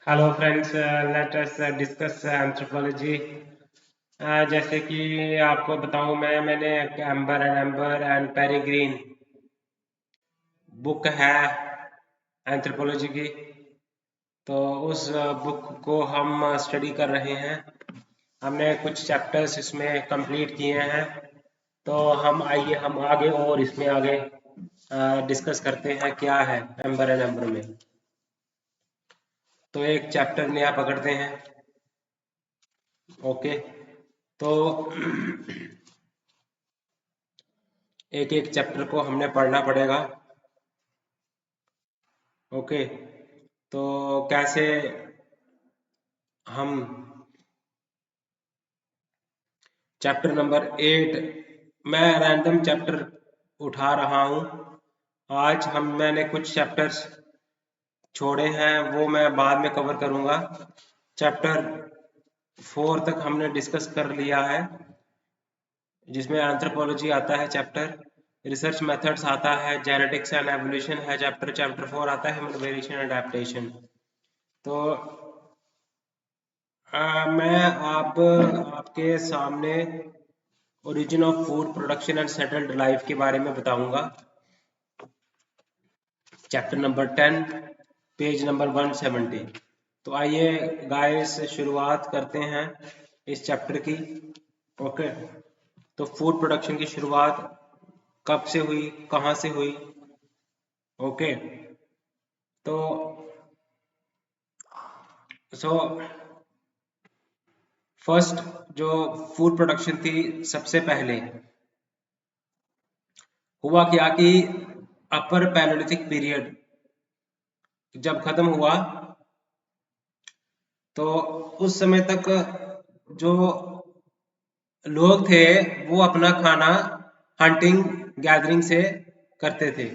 Hello friends, let us discuss anthropology. जैसे कि आपको बताऊं, मैंने एम्बर एंड पेरिग्रीन बुक है एंथ्रोपोलॉजी की। तो उस बुक को हम स्टडी कर रहे हैं। हमने कुछ चैप्टर्स इसमें कंप्लीट किए हैं। तो हम आगे और इसमें आगे डिस्कस करते हैं क्या है एम्बर में। तो एक चैप्टर नया पकड़ते हैं। ओके। तो एक एक चैप्टर को हमने पढ़ना पड़ेगा। ओके। तो कैसे हम चैप्टर नंबर 8, मैं रैंडम चैप्टर उठा रहा हूँ। आज मैंने कुछ चैप्टर्स छोड़े हैं, वो मैं बाद में कवर करूँगा। चैप्टर 4 तक हमने डिस्कस कर लिया है, जिसमें एंथ्रोपोलॉजी आता है चैप्टर, रिसर्च मेथड्स आता है, जेनेटिक्स एंड एवोल्यूशन है चैप्टर 4 आता है, वेरिएशन एंड एडेप्टेशन। तो मैं आपके सामने origin of food production and settled life के बारे में बताऊंगा। Chapter number 10, page number 170। तो आइए गाइस शुरुआत करते हैं इस चैप्टर की। ओके। तो फूड प्रोडक्शन की शुरुआत कब से हुई, कहाँ से हुई? ओके। तो सो फर्स्ट जो फूड प्रोडक्शन थी, सबसे पहले हुआ क्या कि अपर पैलोलिथिक पीरियड जब खत्म हुआ, तो उस समय तक जो लोग थे वो अपना खाना हंटिंग गैदरिंग से करते थे।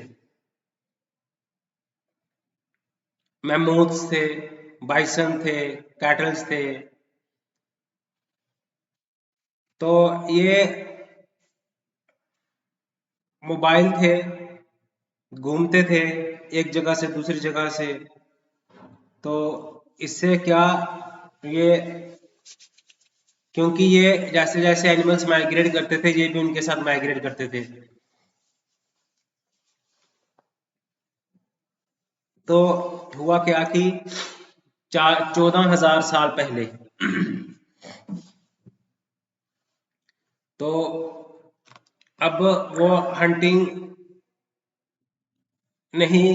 मैमूथ्स थे, बाइसन थे, कैटल्स थे। तो ये मोबाइल थे, घूमते थे एक जगह से दूसरी जगह से। तो इससे क्या, ये क्योंकि ये जैसे जैसे एनिमल्स माइग्रेट करते थे, ये भी उनके साथ माइग्रेट करते थे। तो हुआ क्या कि 14,000 साल पहले तो अब वो हंटिंग नहीं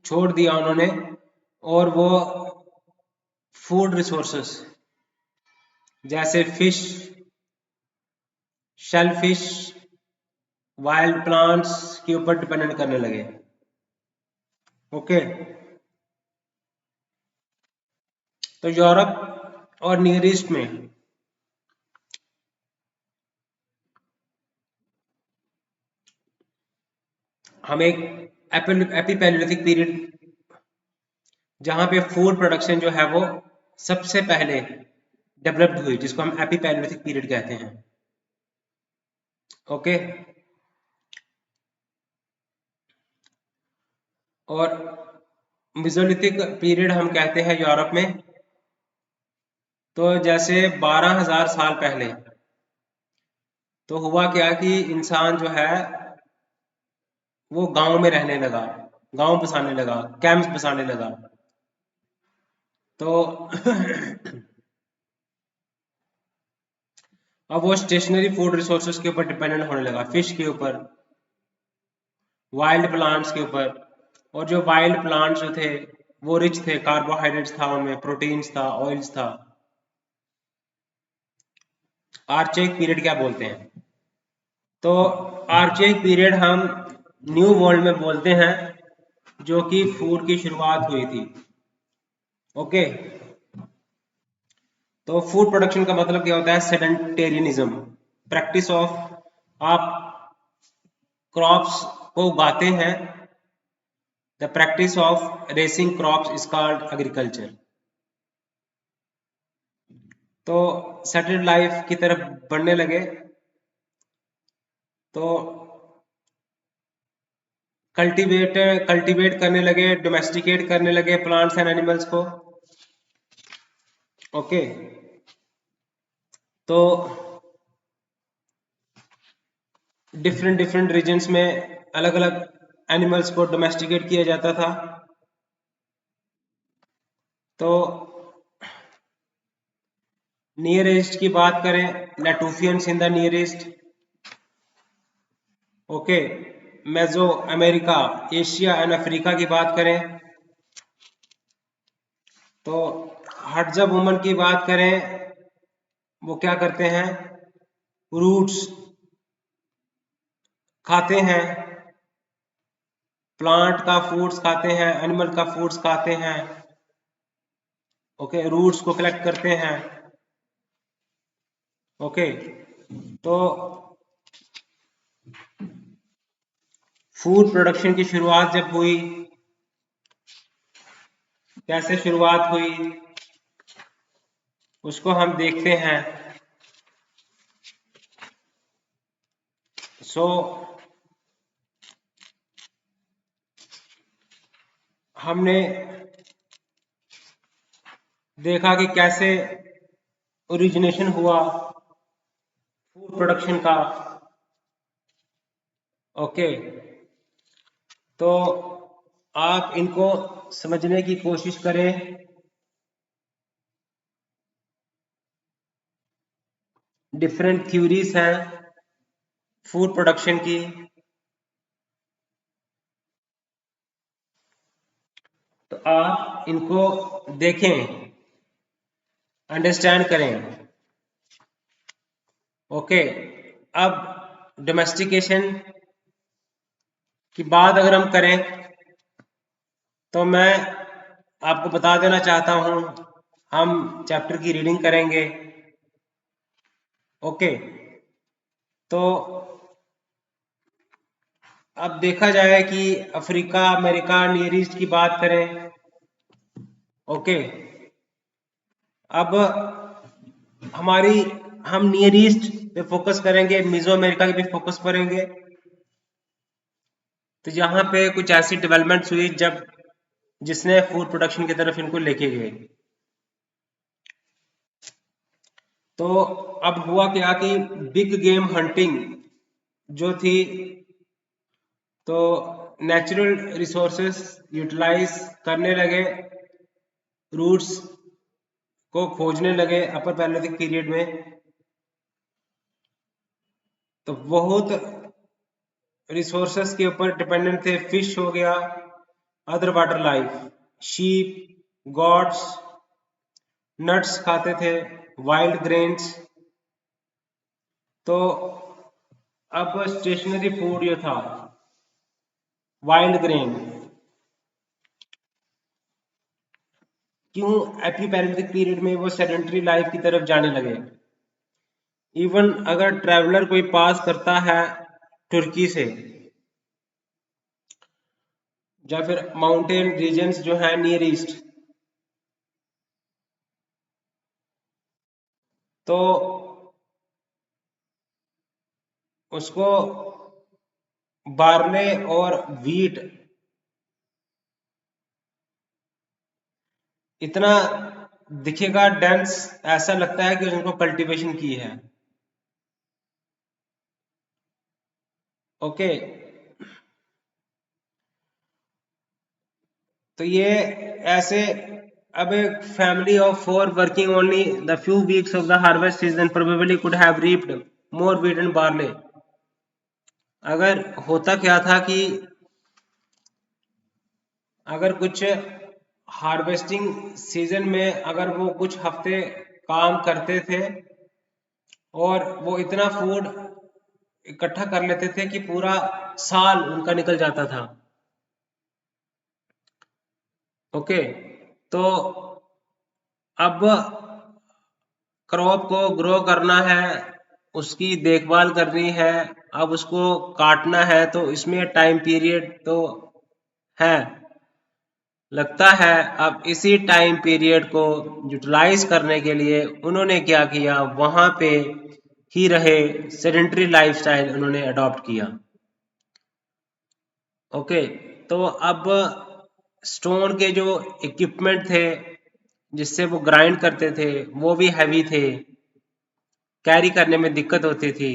छोड़ दिया उन्होंने, और वो फूड रिसोर्सेस जैसे fish, shell fish, wild plants के ऊपर डिपेंडेंट करने लगे। ओके। तो यूरोप और नियर ईस्ट में हम एक एपीपैलियोलिथिक पीरियड, जहां पे फूड प्रोडक्शन जो है वो सबसे पहले डेवलप्ड हुई, जिसको हम एपीपैलियोलिथिक पीरियड कहते हैं। ओके। और मिजोलिथिक पीरियड हम कहते हैं यूरोप में। तो जैसे 12,000 साल पहले तो हुआ क्या कि इंसान जो है वो गांव में रहने लगा, गांव बसाने लगा, कैंप्स बसाने लगा। तो अब वो स्टेशनरी फूड रिसोर्सेज के ऊपर डिपेंडेंट होने लगा, फिश के ऊपर, वाइल्ड प्लांट्स के ऊपर। और जो वाइल्ड प्लांट्स जो थे वो रिच थे, कार्बोहाइड्रेट्स था उनमें, प्रोटीन्स था, ऑयल्स था। आर्चेक पीरियड क्या बोलते हैं? तो आर्चेक पीरियड हम न्यू वर्ल्ड में बोलते हैं, जो कि फूड की शुरुआत हुई थी। ओके। तो फूड प्रोडक्शन का मतलब क्या होता है? सेडेंटेरियनिज्म, प्रैक्टिस ऑफ, आप क्रॉप्स को उगाते हैं, the practice of racing crops is called agriculture. तो सेटल्ड लाइफ की तरफ बढ़ने लगे। तो कल्टीवेट कल्टीवेट करने लगे, डोमेस्टिकेट करने लगे प्लांट्स एंड एनिमल्स को। ओके, तो डिफरेंट डिफरेंट रीजन्स में अलग अलग एनिमल्स को डोमेस्टिकेट किया जाता था। तो नियर ईस्ट की बात करें, Natufians in the near east. Okay, Mesoamerica, Asia and Africa की बात करें तो हडजा वुमन की बात करें, वो क्या करते हैं, रूट्स खाते हैं, प्लांट का फूड्स खाते हैं, एनिमल का फूड्स खाते हैं। ओके, रूट्स को कलेक्ट करते हैं। ओके, तो फूड प्रोडक्शन की शुरुआत जब हुई, कैसे शुरुआत हुई उसको हम देखते हैं। सो हमने देखा कि कैसे ओरिजिनेशन हुआ फूड प्रोडक्शन का। ओके, तो आप इनको समझने की कोशिश करें। डिफरेंट थ्योरीज हैं फूड प्रोडक्शन की, तो आप इनको देखें, अंडरस्टैंड करें। ओके, अब डोमेस्टिकेशन की बात अगर हम करें तो मैं आपको बता देना चाहता हूं, हम चैप्टर की रीडिंग करेंगे। ओके, तो अब देखा जाए कि अफ्रीका, अमेरिका, नियर ईस्ट की बात करें। ओके, अब हमारी हम नियर ईस्ट पे फोकस करेंगे, मिजो अमेरिका की भी फोकस करेंगे। तो यहाँ पे कुछ ऐसी डेवलपमेंट्स हुई जब जिसने फूड प्रोडक्शन की तरफ इनको लेके गए। तो अब हुआ क्या कि बिग गेम हंटिंग जो थी, तो नेचुरल रिसोर्सेस यूटिलाइज करने लगे, रूट्स को खोजने लगे अपर पैलेयोलिथिक पीरियड में। तो बहुत रिसोर्सेस के ऊपर डिपेंडेंट थे, फिश हो गया, other water life, sheep, goats, nuts खाते थे, वाइल्ड ग्रेन्स। तो अब स्टेशनरी फूड ये था, वाइल्ड ग्रेन। क्यों एपीपैलेयोलिथिक पीरियड में वो सेडेंटरी लाइफ की तरफ जाने लगे। इवन अगर ट्रैवलर कोई पास करता है तुर्की से या फिर माउंटेन रीजन्स जो है नियर ईस्ट, तो उसको बार्ले और वीट इतना दिखेगा डेंस, ऐसा लगता है कि उनको कल्टीवेशन की है। ओके, तो ये ऐसे, अब एक family of 4 working only the few weeks of the harvest season probably could have reaped more wheat and barley. अगर होता क्या था कि अगर कुछ हार्वेस्टिंग सीजन में अगर वो कुछ हफ्ते काम करते थे और वो इतना फूड इकट्ठा कर लेते थे कि पूरा साल उनका निकल जाता था। ओके, तो अब क्रॉप को ग्रो करना है, उसकी देखभाल करनी है, अब उसको काटना है, तो इसमें टाइम पीरियड तो है लगता है। अब इसी टाइम पीरियड को यूटिलाइज करने के लिए उन्होंने क्या किया, वहां पे ही रहे, सेडेंटरी लाइफस्टाइल उन्होंने अडॉप्ट किया। ओके, तो अब स्टोन के जो इक्विपमेंट थे जिससे वो ग्राइंड करते थे, वो भी हैवी थे, कैरी करने में दिक्कत होती थी।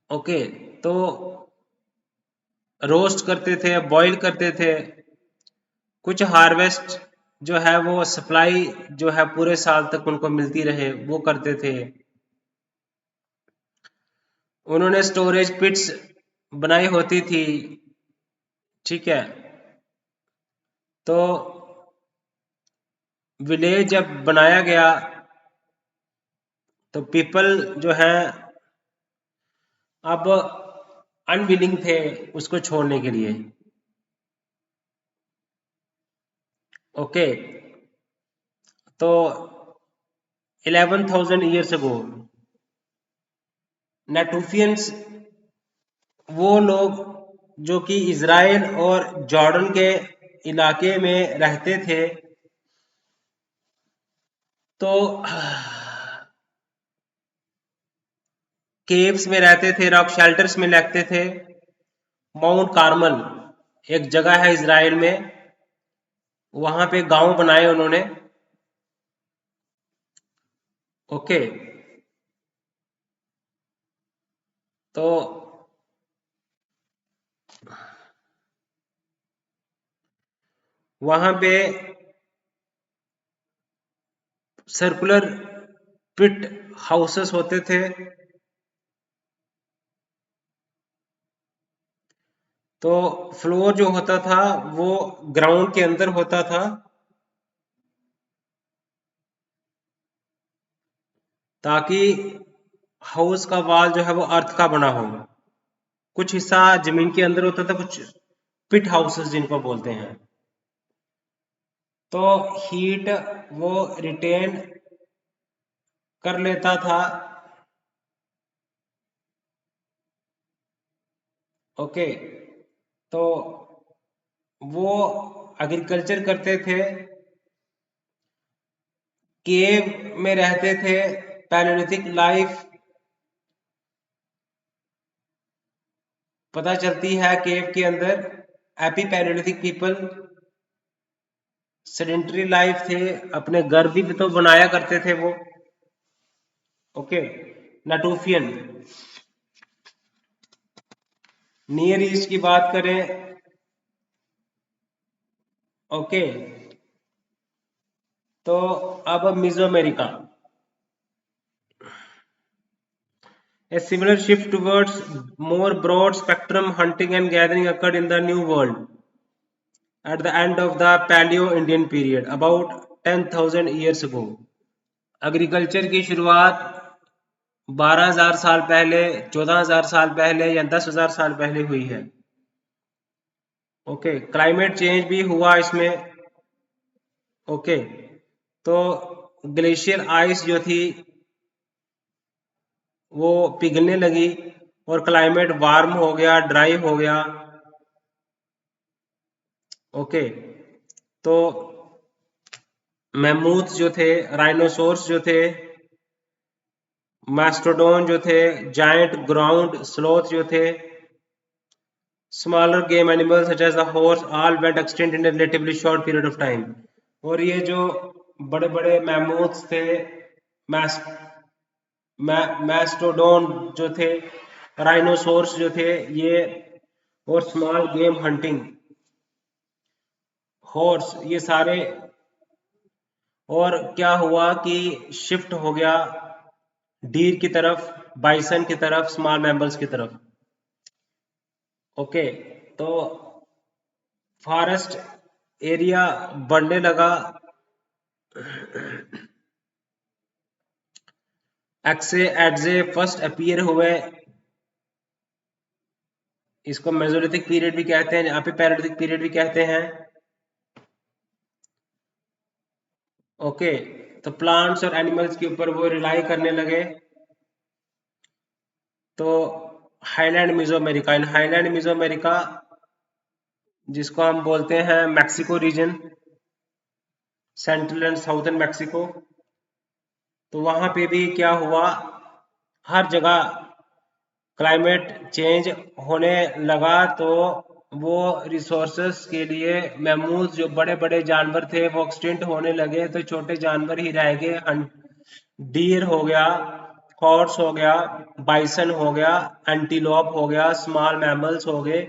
ओके, तो रोस्ट करते थे, बॉईल करते थे। कुछ हार्वेस्ट जो है वो सप्लाई जो है पूरे साल तक उनको मिलती रहे, वो करते थे। उन्होंने स्टोरेज पिट्स बनाई होती थी, ठीक है। तो विलेज जब बनाया गया तो पीपल जो है अब अनविलिंग थे उसको छोड़ने के लिए। ओके, तो 11,000 ईयर्स अगो नेटूफियंस, वो लोग जो कि इज़राइल और जॉर्डन के इलाके में रहते थे, तो केव्स में रहते थे, रॉक शेल्टर्स में रहते थे। माउंट कार्मल एक जगह है इज़राइल में, वहां पे गांव बनाए उन्होंने। ओके, तो वहां पे सर्कुलर पिट हाउसेस होते थे। तो फ्लोर जो होता था वो ग्राउंड के अंदर होता था, ताकि हाउस का वॉल जो है वो अर्थ का बना हो। कुछ हिस्सा जमीन के अंदर होता था, कुछ पिट हाउसेस जिनको बोलते हैं। तो हीट वो रिटेन कर लेता था। ओके, तो वो एग्रीकल्चर करते थे, केव में रहते थे। पैलेयोलिथिक लाइफ पता चलती है केव के अंदर। एपी पैलेयोलिथिक पीपल सेडेंटरी लाइफ थे, अपने घर भी तो बनाया करते थे वो। ओके, नटूफियन नियर ईस्ट की बात करें। ओके, तो अब मिजोअमेरिका। A similar shift towards more broad spectrum hunting and gathering occurred in the New World at the end of the Paleo-Indian period, about 10,000 years ago. Agriculture की शुरुआत 12,000 साल पहले, 14,000 साल पहले या 10,000 साल पहले हुई है। ओके, क्लाइमेट चेंज भी हुआ इसमें। ओके, तो ग्लेशियर आइस जो थी वो पिघलने लगी और क्लाइमेट वार्म हो गया, ड्राई हो गया। ओके, तो मैमूथ जो थे, राइनोसोर्स जो थे, मास्टोडोन जो थे, जायंट ग्राउंड स्लोथ जो थे, smaller game animals such as the horse all went extinct in a relatively short period of time। और ये जो बड़े बड़े मैमूथ्स थे, मैस मैस्टोडोन जो थे, राइनोसोर्स जो थे ये, और स्मॉल गेम हंटिंग हॉर्स, ये सारे। और क्या हुआ कि शिफ्ट हो गया डीर की तरफ, बाइसन की तरफ, स्मॉल मैमल्स की तरफ। ओके, तो फॉरेस्ट एरिया बढ़ने लगा। एक्से एडजे फर्स्ट अपीयर हुए। इसको मेसोलिथिक पीरियड भी कहते हैं, यहाँ पे पैलेयोलिथिक पीरियड भी कहते हैं। ओके, तो प्लांट्स और एनिमल्स के ऊपर वो रिलाई करने लगे। तो हाईलैंड मिजोअमेरिका, इन हाईलैंड मिजोअमेरिका जिसको हम बोलते हैं Mexico region, central and southern Mexico, तो वहां पे भी क्या हुआ, हर जगह क्लाइमेट चेंज होने लगा। तो वो रिसोर्सेस के लिए मैमूथ जो बड़े बड़े जानवर थे वो एक्सटिंक्ट होने लगे, तो छोटे जानवर ही रह गए। डीर हो गया, हॉर्स हो गया, बाइसन हो गया, एंटीलोप हो गया, स्मॉल मैमल्स हो गए।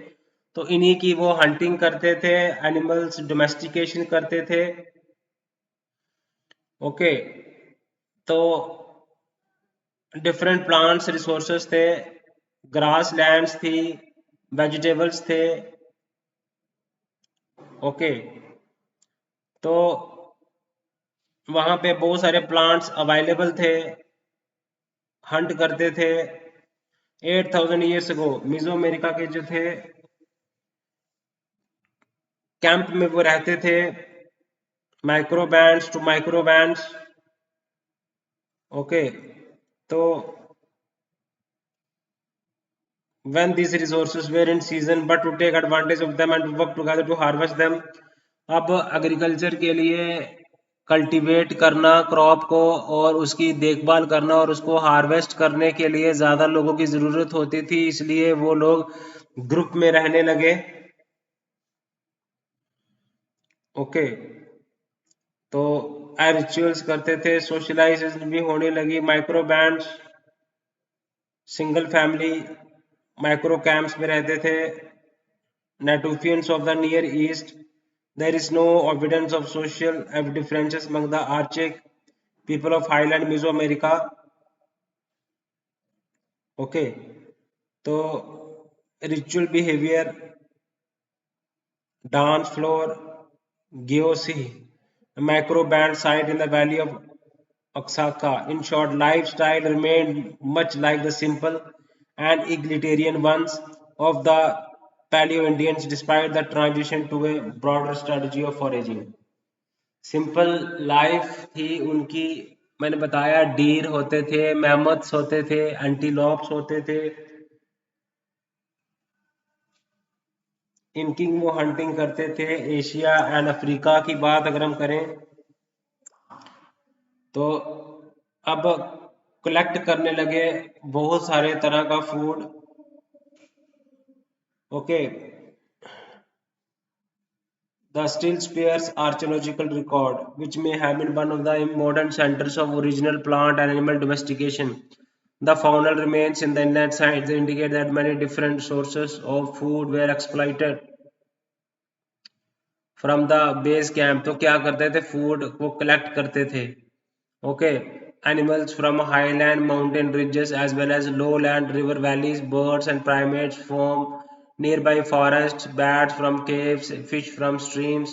तो इन्हीं की वो हंटिंग करते थे, एनिमल्स डोमेस्टिकेशन करते थे। ओके, तो डिफरेंट प्लांट्स रिसोर्सेस थे, ग्रास लैंड्स थी, वेजिटेबल्स थे। ओके, तो वहां पे बहुत सारे प्लांट्स अवेलेबल थे, हंट करते थे। 8,000 ईयर्स अगो मिजो अमेरिका के जो थे कैंप में वो रहते थे, micro bands to micro bands. Okay, तो when these resources were in season but to take advantage of them and to work together to harvest them। अब एग्रीकल्चर के लिए कल्टीवेट करना क्रॉप को और उसकी देखभाल करना और उसको हार्वेस्ट करने के लिए ज़्यादा लोगों की ज़रूरत होती थी, इसलिए वो लोग ग्रुप में रहने लगे। ओके, तो रिचुअल्स करते थे, सोशलाइजेशन भी होने लगी। Micro bands single family micro camps में रहते थे। Natufians of the Near East, there is no evidence of social differences among the Archaic people of Highland Mesoamerica। Okay, तो ritual behavior, dance floor, Geosi, a macro band site in the valley of Oaxaca. In short, lifestyle remained much like the simple and egalitarian ones of the Paleo-Indians despite the transition to a broader strategy of foraging। Simple life थी उनकी। मैंने बताया deer होते थे, mammoths होते थे, antelopes होते थे, इनकी वो हंटिंग करते थे। एशिया एंड अफ्रीका की बात अगर हम करें तो अब कलेक्ट करने लगे बहुत सारे तरह का food. Okay, the still spares archaeological record, which may have been one of the modern centers of original plant and animal domestication. The faunal remains in the inlet sites indicate that many different sources of food were exploited from the base camp। तो क्या करते थे, food को collect करते थे। Okay, animals from highland mountain ridges as well as lowland river valleys, birds and primates from nearby forests, bats from caves, fish from streams।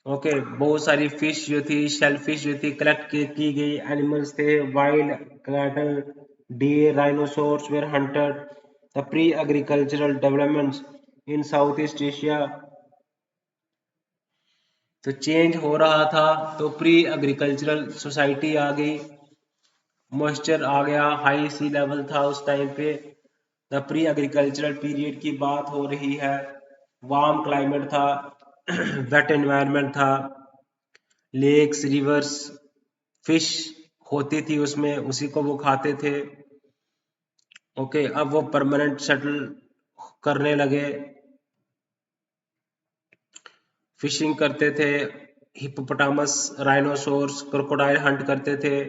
Okay, बहुत सारी fish जो थी, शेल फिश जो थी कलेक्ट की गई। एनिमल्स थे, wild cattle, deer, rhinoceros were hunted. The pre agricultural developments in south east Asia, तो चेंज हो रहा था। तो प्री एग्रीकल्चरल सोसाइटी आ गई, मॉइस्चर आ गया, हाई सी लेवल था उस टाइम पे। द प्री एग्रीकल्चरल पीरियड की बात हो रही है। वार्म क्लाइमेट था, वेट एनवायरनमेंट था, लेक्स, रिवर्स, फिश होती थी उसमें, उसी को वो खाते थे। ओके, अब वो परमानेंट सेटल करने लगे, फिशिंग करते थे, हिप्पोपोटामस, राइनोसोर्स, क्रोकोडाइल हंट करते थे।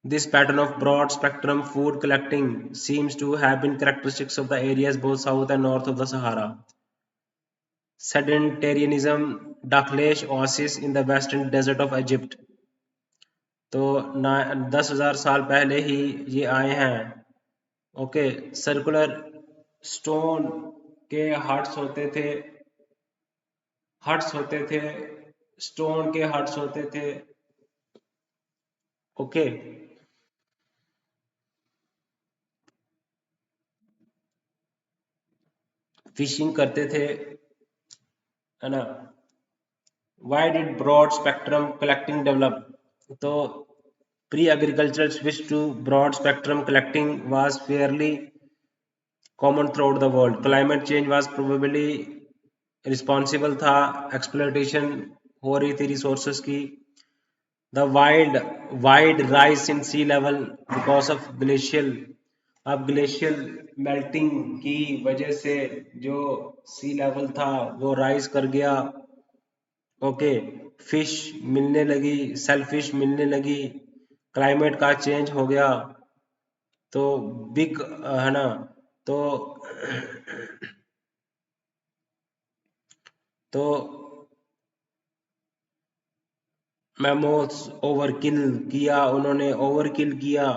This pattern of broad spectrum food collecting seems to have been characteristics of the areas both south and north of the Sahara। Sedentarianism, Dakhlesh oasis in the western desert of Egypt। तो 10,000 साल पहले ही ये आए हैं। Okay, circular stone के huts होते थे, stone के हट्स होते थे। ओके, फिशिंग करते थे, है ना। Why did broad spectrum collecting develop? तो pre-agricultural switch to broad spectrum collecting was fairly common throughout the world। Climate change was probably responsible था, exploitation हो रही थी resources की। The wide rise in sea level because of glacial अब glacial melting की वजह से जो सी लेवल था वो राइज कर गया। ओके, फिश मिलने लगी, सेलफिश मिलने लगी, क्लाइमेट का चेंज हो गया। तो बिग है ना, तो तो मैमोथ्स ओवरकिल किया, उन्होंने ओवरकिल किया।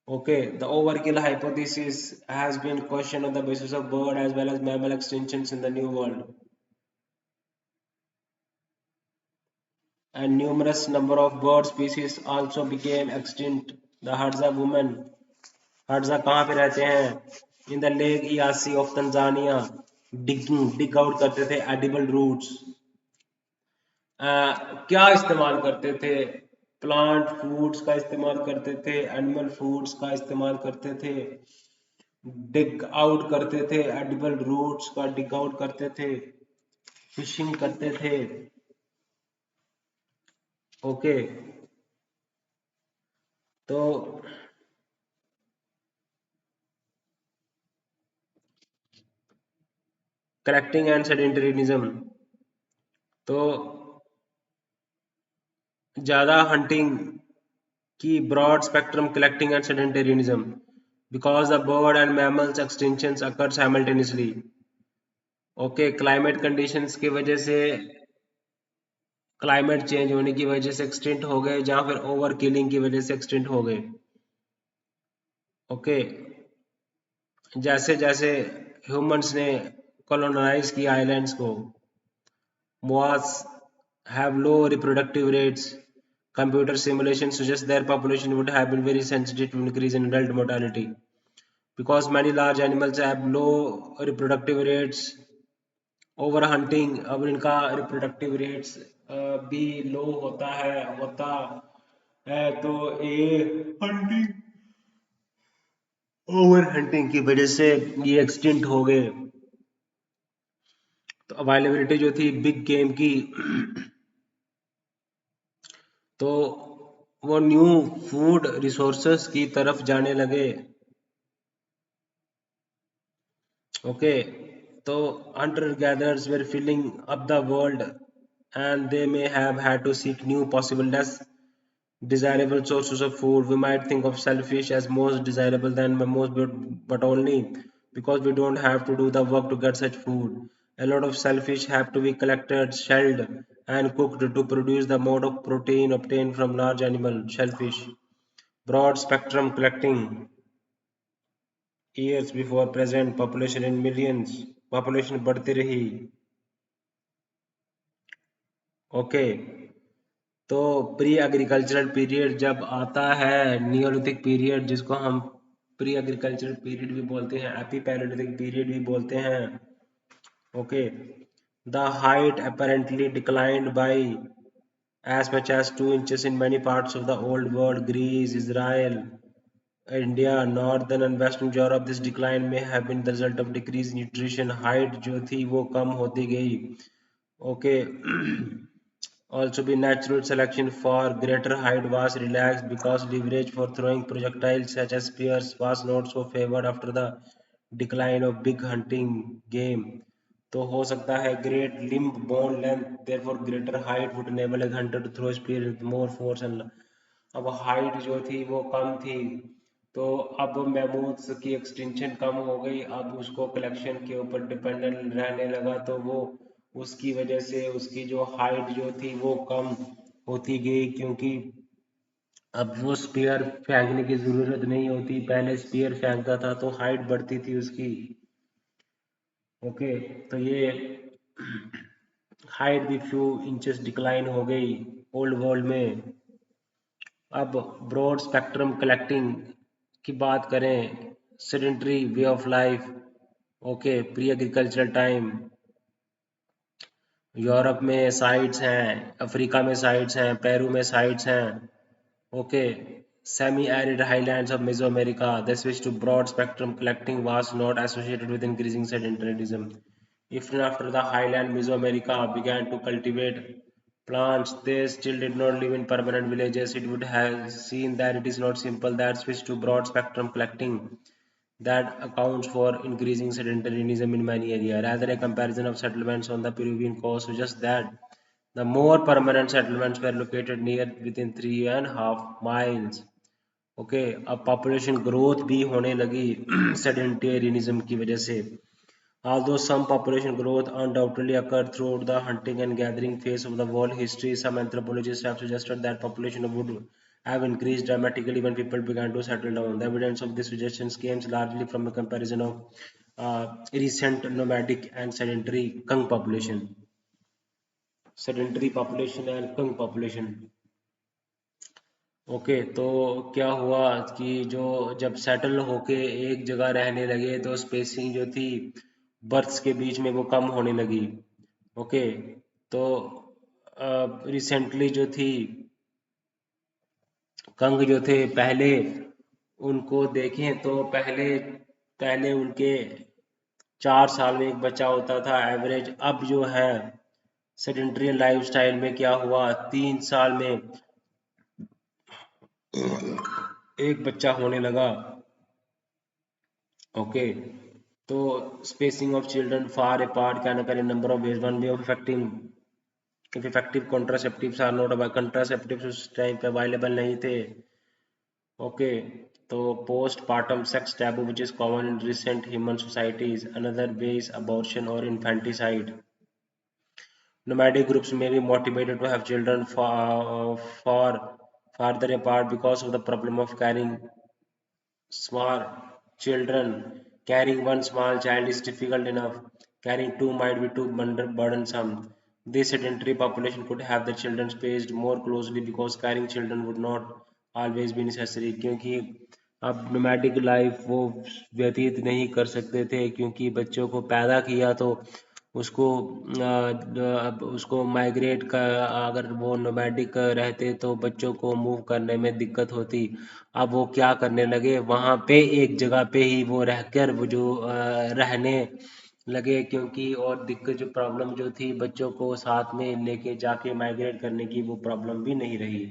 Okay, the overkill hypothesis has been questioned on the basis of bird as well as mammal extinctions in the New World, and numerous number of bird species also became extinct. The Hadza women, Hadza कहाँ पे रहते हैं? In the Lake Eyasi of Tanzania, dig out करते थे edible roots. क्या इस्तेमाल करते थे? प्लांट फूड्स का इस्तेमाल करते थे, एनिमल फूड्स का इस्तेमाल करते थे, डिग आउट करते थे, एडिबल रूट्स का डिग आउट करते थे, फिशिंग करते थे। ओके, तो कलेक्टिंग एंड सेडेंटरिज्म, तो ज्यादा हंटिंग की broad spectrum collecting and sedentarism because the bird and mammals extinctions occur simultaneously. Okay, climate conditions की वजह से, क्लाइमेट चेंज होने की वजह से एक्सटिंक्ट हो गए, या फिर ओवर किलिंग की वजह से एक्सटिंक्ट हो गए। ओके, जैसे जैसे ह्यूमंस ने कॉलोनाइज किया आइलैंड्स को, moas have low reproductive rates. Computer simulations suggest their population would have been very sensitive to increase in adult mortality. Because many large animals have low reproductive rates, over hunting, अब इनका reproductive rates भी लो होता है, तो ये hunting, over hunting की वजह से ये एक्सटिंक्ट हो गए। तो अवेलेबिलिटी जो थी बिग गेम की, तो वो न्यू फूड रिसोर्सेस की तरफ जाने लगे। ओके, तो hunter gatherers were filling up the world and they may have had to seek new possible less desirable sources of food. We might think of shellfish as most desirable than most, but only because we don't have to do the work to get such food. A lot of shellfish have to be collected, shelled, and cooked to produce the amount of protein obtained from large animal shellfish. Broad spectrum collecting, years before present, population in millions, population बढ़ती रही। Okay, तो pre agricultural period जब आता है, Neolithic period जिसको हम pre agricultural period भी बोलते हैं, एपी पैलेलिथिक पीरियड भी बोलते हैं। Okay, the height apparently declined by as much as 2 inches in many parts of the old world, Greece, Israel, India, northern and western Europe. This decline may have been the result of decreased nutrition. Height जो थी वो कम होती गई। Okay, also be natural selection for greater height was relaxed because leverage for throwing projectiles such as spears was not so favored after the decline of big hunting game. तो हो सकता है great limb bone length, therefore greater height would enable a hunter to throw spear with more force and अब height जो थी वो कम थी, तो अब मैमूथ्स की एक्सटिंक्शन कम हो गई, अब उसको कलेक्शन के ऊपर डिपेंडेंट रहने लगा, तो वो उसकी वजह से उसकी जो हाइट जो थी वो कम होती गई, क्योंकि अब वो स्पीयर फेंकने की जरूरत नहीं होती, पहले स्पीयर फेंकता था तो हाइट बढ़ती थी उसकी। ओके, तो ये हाइट भी फ्यू इंचेस डिक्लाइन हो गई ओल्ड वर्ल्ड में। अब ब्रॉड स्पेक्ट्रम कलेक्टिंग की बात करें, sedentary way of life. Okay, pre agricultural time, Europe में साइट्स हैं, अफ्रीका में साइट्स हैं, पेरू में साइट्स हैं। Okay, semi arid highlands of Mesoamerica, the switch to broad spectrum collecting was not associated with increasing sedentarism. Even after the highland Mesoamerica began to cultivate plants. They still did not live in permanent villages. It would have seen that it is not simple that switch to broad spectrum collecting that accounts for increasing sedentarism in many areas. Rather, a comparison of settlements on the Peruvian coast suggests that the more permanent settlements were located near within 3.5 miles. Okay अब population growth भी होने लगी सेडेंटेरियनिज्म की वजह से. Although some population growth undoubtedly occurred throughout the hunting and gathering phase of the world history, some anthropologists have suggested that population would have increased dramatically when people began to settle down. The evidence of this suggestion comes largely from a comparison of recent nomadic and sedentary Kung population. Sedentary population and Kung population. Okay तो क्या हुआ कि जो जब settle होके एक जगह रहने लगे तो स्पेसिंग जो थी बर्थ्स के बीच में वो कम होने लगी. ओके तो रिसेंटली जो थी कंग जो थे पहले उनको देखें तो पहले पहले उनके 4 साल में एक बच्चा होता था एवरेज. अब जो है सेडेंट्री लाइफस्टाइल में क्या हुआ 3 साल में एक बच्चा होने लगा. ओके तो spacing of children far apart can occur in a number of ways. One way of affecting if effective contraceptives are not available. Contraceptives उस टाइम पे अवेलेबल नहीं थे. ओके तो postpartum sex taboo which is common in recent human societies. Another way is abortion or infanticide. Nomadic groups may be motivated to have children far farther apart because of the problem of carrying small children. Carrying one small child is difficult enough. Carrying two might be too burdensome. This sedentary population could have the children spaced more closely because carrying children would not always be necessary. क्योंकि अब nomadic life वो व्यतीत नहीं कर सकते थे क्योंकि बच्चों को पैदा किया तो उसको अब उसको माइग्रेट का अगर वो नोमैडिक रहते तो बच्चों को मूव करने में दिक्कत होती. अब वो क्या करने लगे वहाँ पे एक जगह पे ही वो रहकर वो जो रहने लगे क्योंकि और दिक्कत जो प्रॉब्लम जो थी बच्चों को साथ में लेके जाके माइग्रेट करने की वो प्रॉब्लम भी नहीं रही.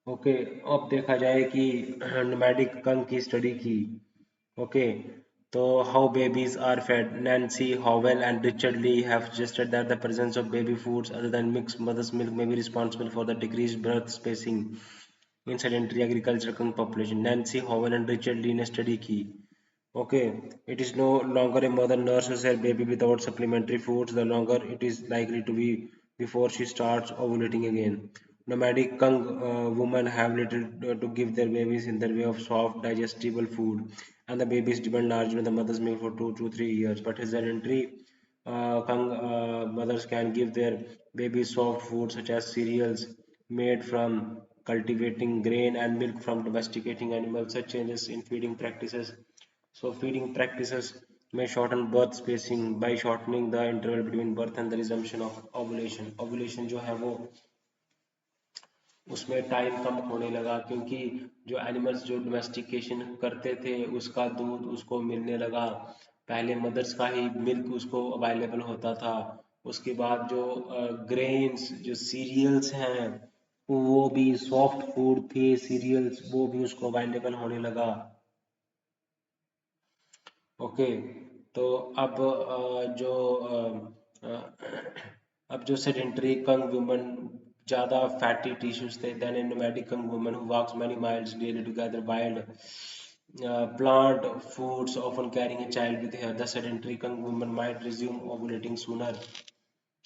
ओके अब देखा जाए कि नोमैडिक कंग की स्टडी की. Okay so how babies are fed. Nancy Howell and Richard Lee have suggested that the presence of baby foods other than mixed mother's milk may be responsible for the decreased birth spacing in sedentary agricultural population. Nancy Howell and Richard Lee ने study की. Okay, it is no longer a mother nurses her baby without supplementary foods, the longer it is likely to be before she starts ovulating again. Nomadic Kung women have little to give their babies in the way of soft, digestible food, and the babies depend largely on the mother's milk for 2 to 3 years. But sedentary Kung mothers can give their babies soft food such as cereals made from cultivating grain and milk from domesticating animals. Such changes in feeding practices so feeding practices may shorten birth spacing by shortening the interval between birth and the resumption of ovulation. Ovulation जो है वो उसमें time कम होने लगा क्योंकि जो animals जो domestication करते थे उसका दूध उसको मिलने लगा. पहले मदर्स का ही मिल्क उसको अवेलेबल होता था. उसके बाद जो ग्रेन्स जो सीरियल्स हैं वो भी सॉफ्ट फूड थे सीरियल्स वो भी उसको अवेलेबल होने लगा. ओके तो अब अब जो सेडेंटरी कंग वुमन ज़्यादा फैटी टिश्यूज थे than a nomadic Kung woman who walks many miles daily to gather wild plant foods often carrying a child with her. The sedentary Kung woman might resume ovulating sooner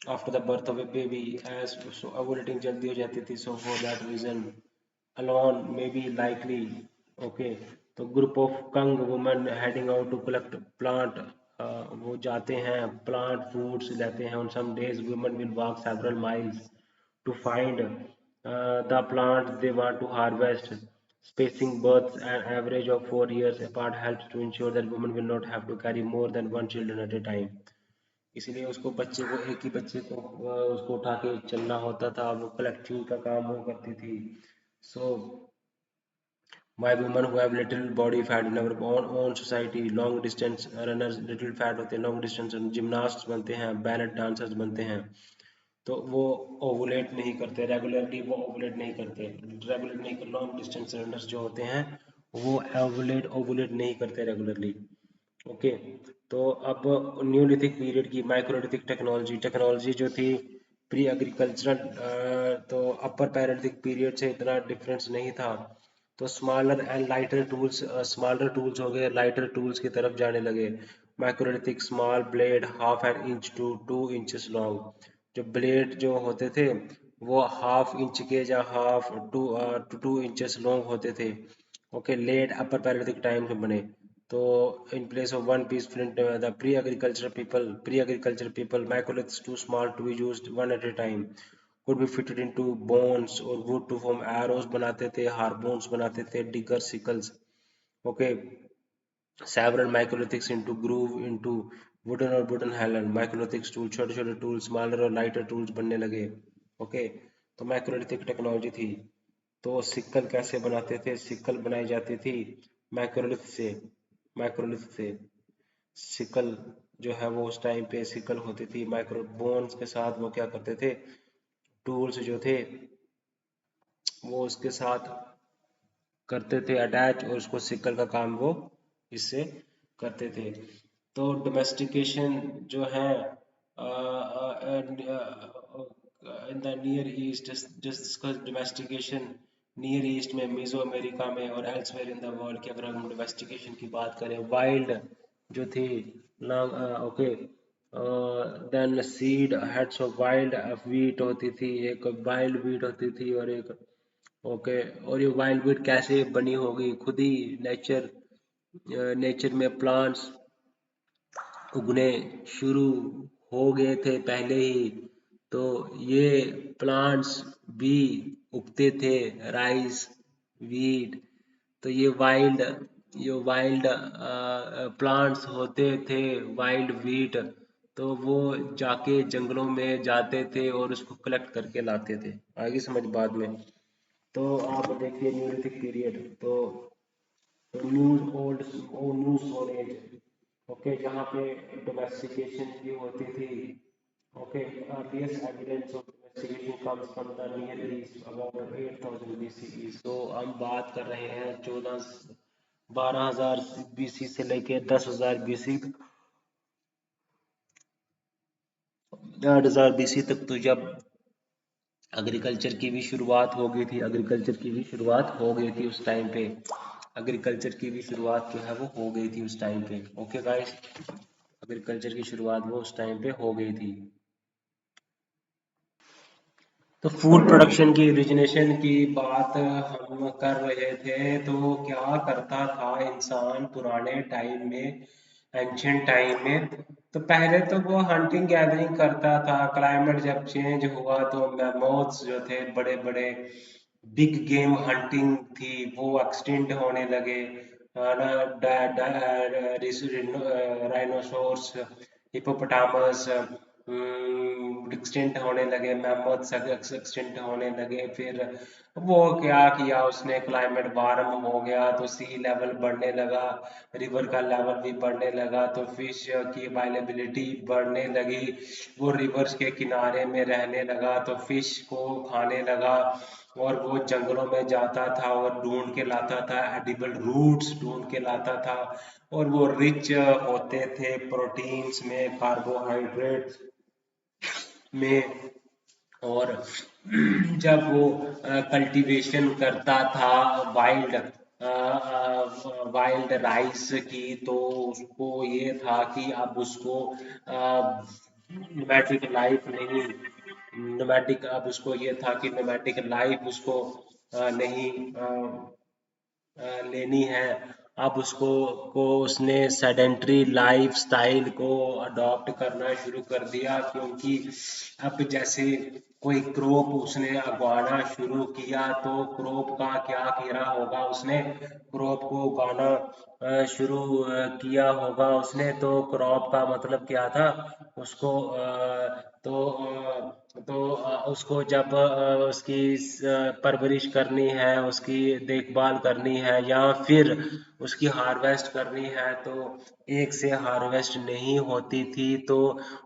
after the birth of a baby as so ovulating जल्दी हो जाती थी so for that reason alone may be likely. Okay तो group of Kung women heading out to collect plant वो जाते हैं plant foods लेते हैं. On some days women will walk several miles to find the plant they want to harvest. Spacing births an average of 4 years apart helps to ensure that women will not have to carry more than one children at a time. इसलिए उसको बच्चे को एक ही बच्चे को उसको उठा के चलना होता था. वो कलेक्टिंग का काम वो करती थी. सो why women who have little body fat in our own society long distance runners little fat होते हैं long distance gymnasts बनते हैं ballet dancers बनते हैं. तो वो ओवुलेट नहीं करते रेगुलरली, वो ओवुलेट नहीं करते। रेगुलेट नहीं कर, लॉन्ग डिस्टेंस सिलेंडर्स जो होते हैं वो ओवुलेट ओवुलेट नहीं करते रेगुलरली। ओके। तो अब न्यूलिथिक पीरियड की माइक्रोलिथिक टेक्नोलॉजी टेक्नोलॉजी जो थी प्री एग्रीकल्चरल, तो अपर पैरेलिथिक पीरियड से इतना डिफरेंस नहीं था। तो smaller and lighter tools, smaller tools हो गए, लाइटर टूल्स की तरफ जाने लगे। Microlithic small blade half an inch to 2 inches long, जो ब्लेड जो होते थे वो हाफ इंच के या हाफ टू 2 इंचेस लॉन्ग होते थे। ओके, लेट अपर पैरेलिथिक टाइम में बने। तो in place of one piece flint, the pre-agricultural people microliths too small to be used one at a time, could be fitted into bones or wood to form arrows बनाते थे, harpoons बनाते थे, digger sickles। okay, several microlithics into groove into wooden और wooden handle microlithics tool, छोटे छोटे tool, smaller और lighter tools बनने लगे। ओके, तो माइक्रोलिथिक टेक्नोलॉजी थी। तो सिक्कल कैसे बनाते थे? सिक्कल बनाई जाती थी माइक्रोलिथ से। माइक्रोलिथ से सिकल जो है वो उस टाइम पे सिकल होती थी माइक्रो बोन्स के साथ, वो क्या करते थे, टूल्स जो थे वो उसके साथ करते थे अटैच, और उसको सिकल का काम वो इससे करते थे। तो डोमेस्टिकेशन जो है इन the near east, just domestication near east में, मीजो अमेरिका में और एल्सवेयर इन द वर्ल्ड की अगर हम डोमेस्टिकेशन की बात करें, वाइल्ड जो थी long, okay, then seed heads of wild wheat होती थी, एक वाइल्ड वीट होती थी और एक, ओके, और ये वाइल्ड वीट कैसे बनी होगी? खुद ही नेचर में प्लांट्स उगने शुरू हो गए थे पहले ही। तो ये प्लांट्स भी उगते थे, राइस, वीट। तो ये वाइल्ड प्लांट्स होते थे, वाइल्ड वीट। तो वो जाके जंगलों में जाते थे और उसको कलेक्ट करके लाते थे। आगे समझ बाद में। तो आप देखिए न्यूलिथिक पीरियड, तो news old new storage, okay, जहाँ पे डोमेस्टिकेशन भी होती थी। Okay, earliest evidence of domestication comes from the near east about 8000 BCE। तो हम बात कर रहे हैं 12,000 BC से लेके 10,000 BC तक, 8,000 BC तक। तो जब एग्रीकल्चर की भी शुरुआत हो गई थी, एग्रीकल्चर की भी शुरुआत हो गई थी उस टाइम पे, एग्रीकल्चर की भी शुरुआत जो है वो हो गई थी उस टाइम पे। ओके गाइस, एग्रीकल्चर की शुरुआत वो उस टाइम पे हो गई थी। तो फूड प्रोडक्शन की ओरिजिनेशन की बात हम कर रहे थे। तो क्या करता था इंसान पुराने टाइम में, एंशियंट टाइम में? तो पहले तो वो हंटिंग गैदरिंग करता था। क्लाइमेट जब चेंज हुआ तो मैमोथ्स जो थे, बड़े बड़े बिग गेम हंटिंग थी, वो एक्सटिंक्ट होने लगे। राइनोसोर्स, हिपोपोटामस एक्सटिंक्ट होने लगे, मैमोथ्स एक्सटिंक्ट होने लगे। फिर वो क्या किया उसने, क्लाइमेट वार्म हो गया तो सी लेवल बढ़ने लगा, रिवर का लेवल भी बढ़ने लगा, तो फिश की अवेलेबिलिटी बढ़ने लगी। वो रिवर्स के किनारे में रहने लगा तो फिश को खाने लगा, और वो जंगलों में जाता था और ढूंढ के लाता था, एडिबल रूट्स ढूंढ के लाता था। और वो रिच होते थे प्रोटीन्स में, कार्बोहाइड्रेट्स में। और जब वो कल्टीवेशन करता था वाइल्ड वाइल्ड राइस की, तो उसको ये था कि अब उसको नोमैटिक लाइफ नहीं, नोमैटिक, अब उसको ये था कि नोमैटिक लाइफ उसको नहीं लेनी है। अब उसको उसने सेडेंट्री लाइफ स्टाइल को अडॉप्ट करना शुरू कर दिया, क्योंकि अब जैसे कोई क्रोप उसने उगाना शुरू किया, तो क्रोप का क्या किया होगा उसने, क्रॉप को उगाना शुरू किया होगा उसने। तो क्रॉप का मतलब क्या था, उसको उसको जब उसकी परवरिश करनी है, उसकी देखभाल करनी है या फिर उसकी हार्वेस्ट करनी है, तो एक से हार्वेस्ट नहीं होती थी, तो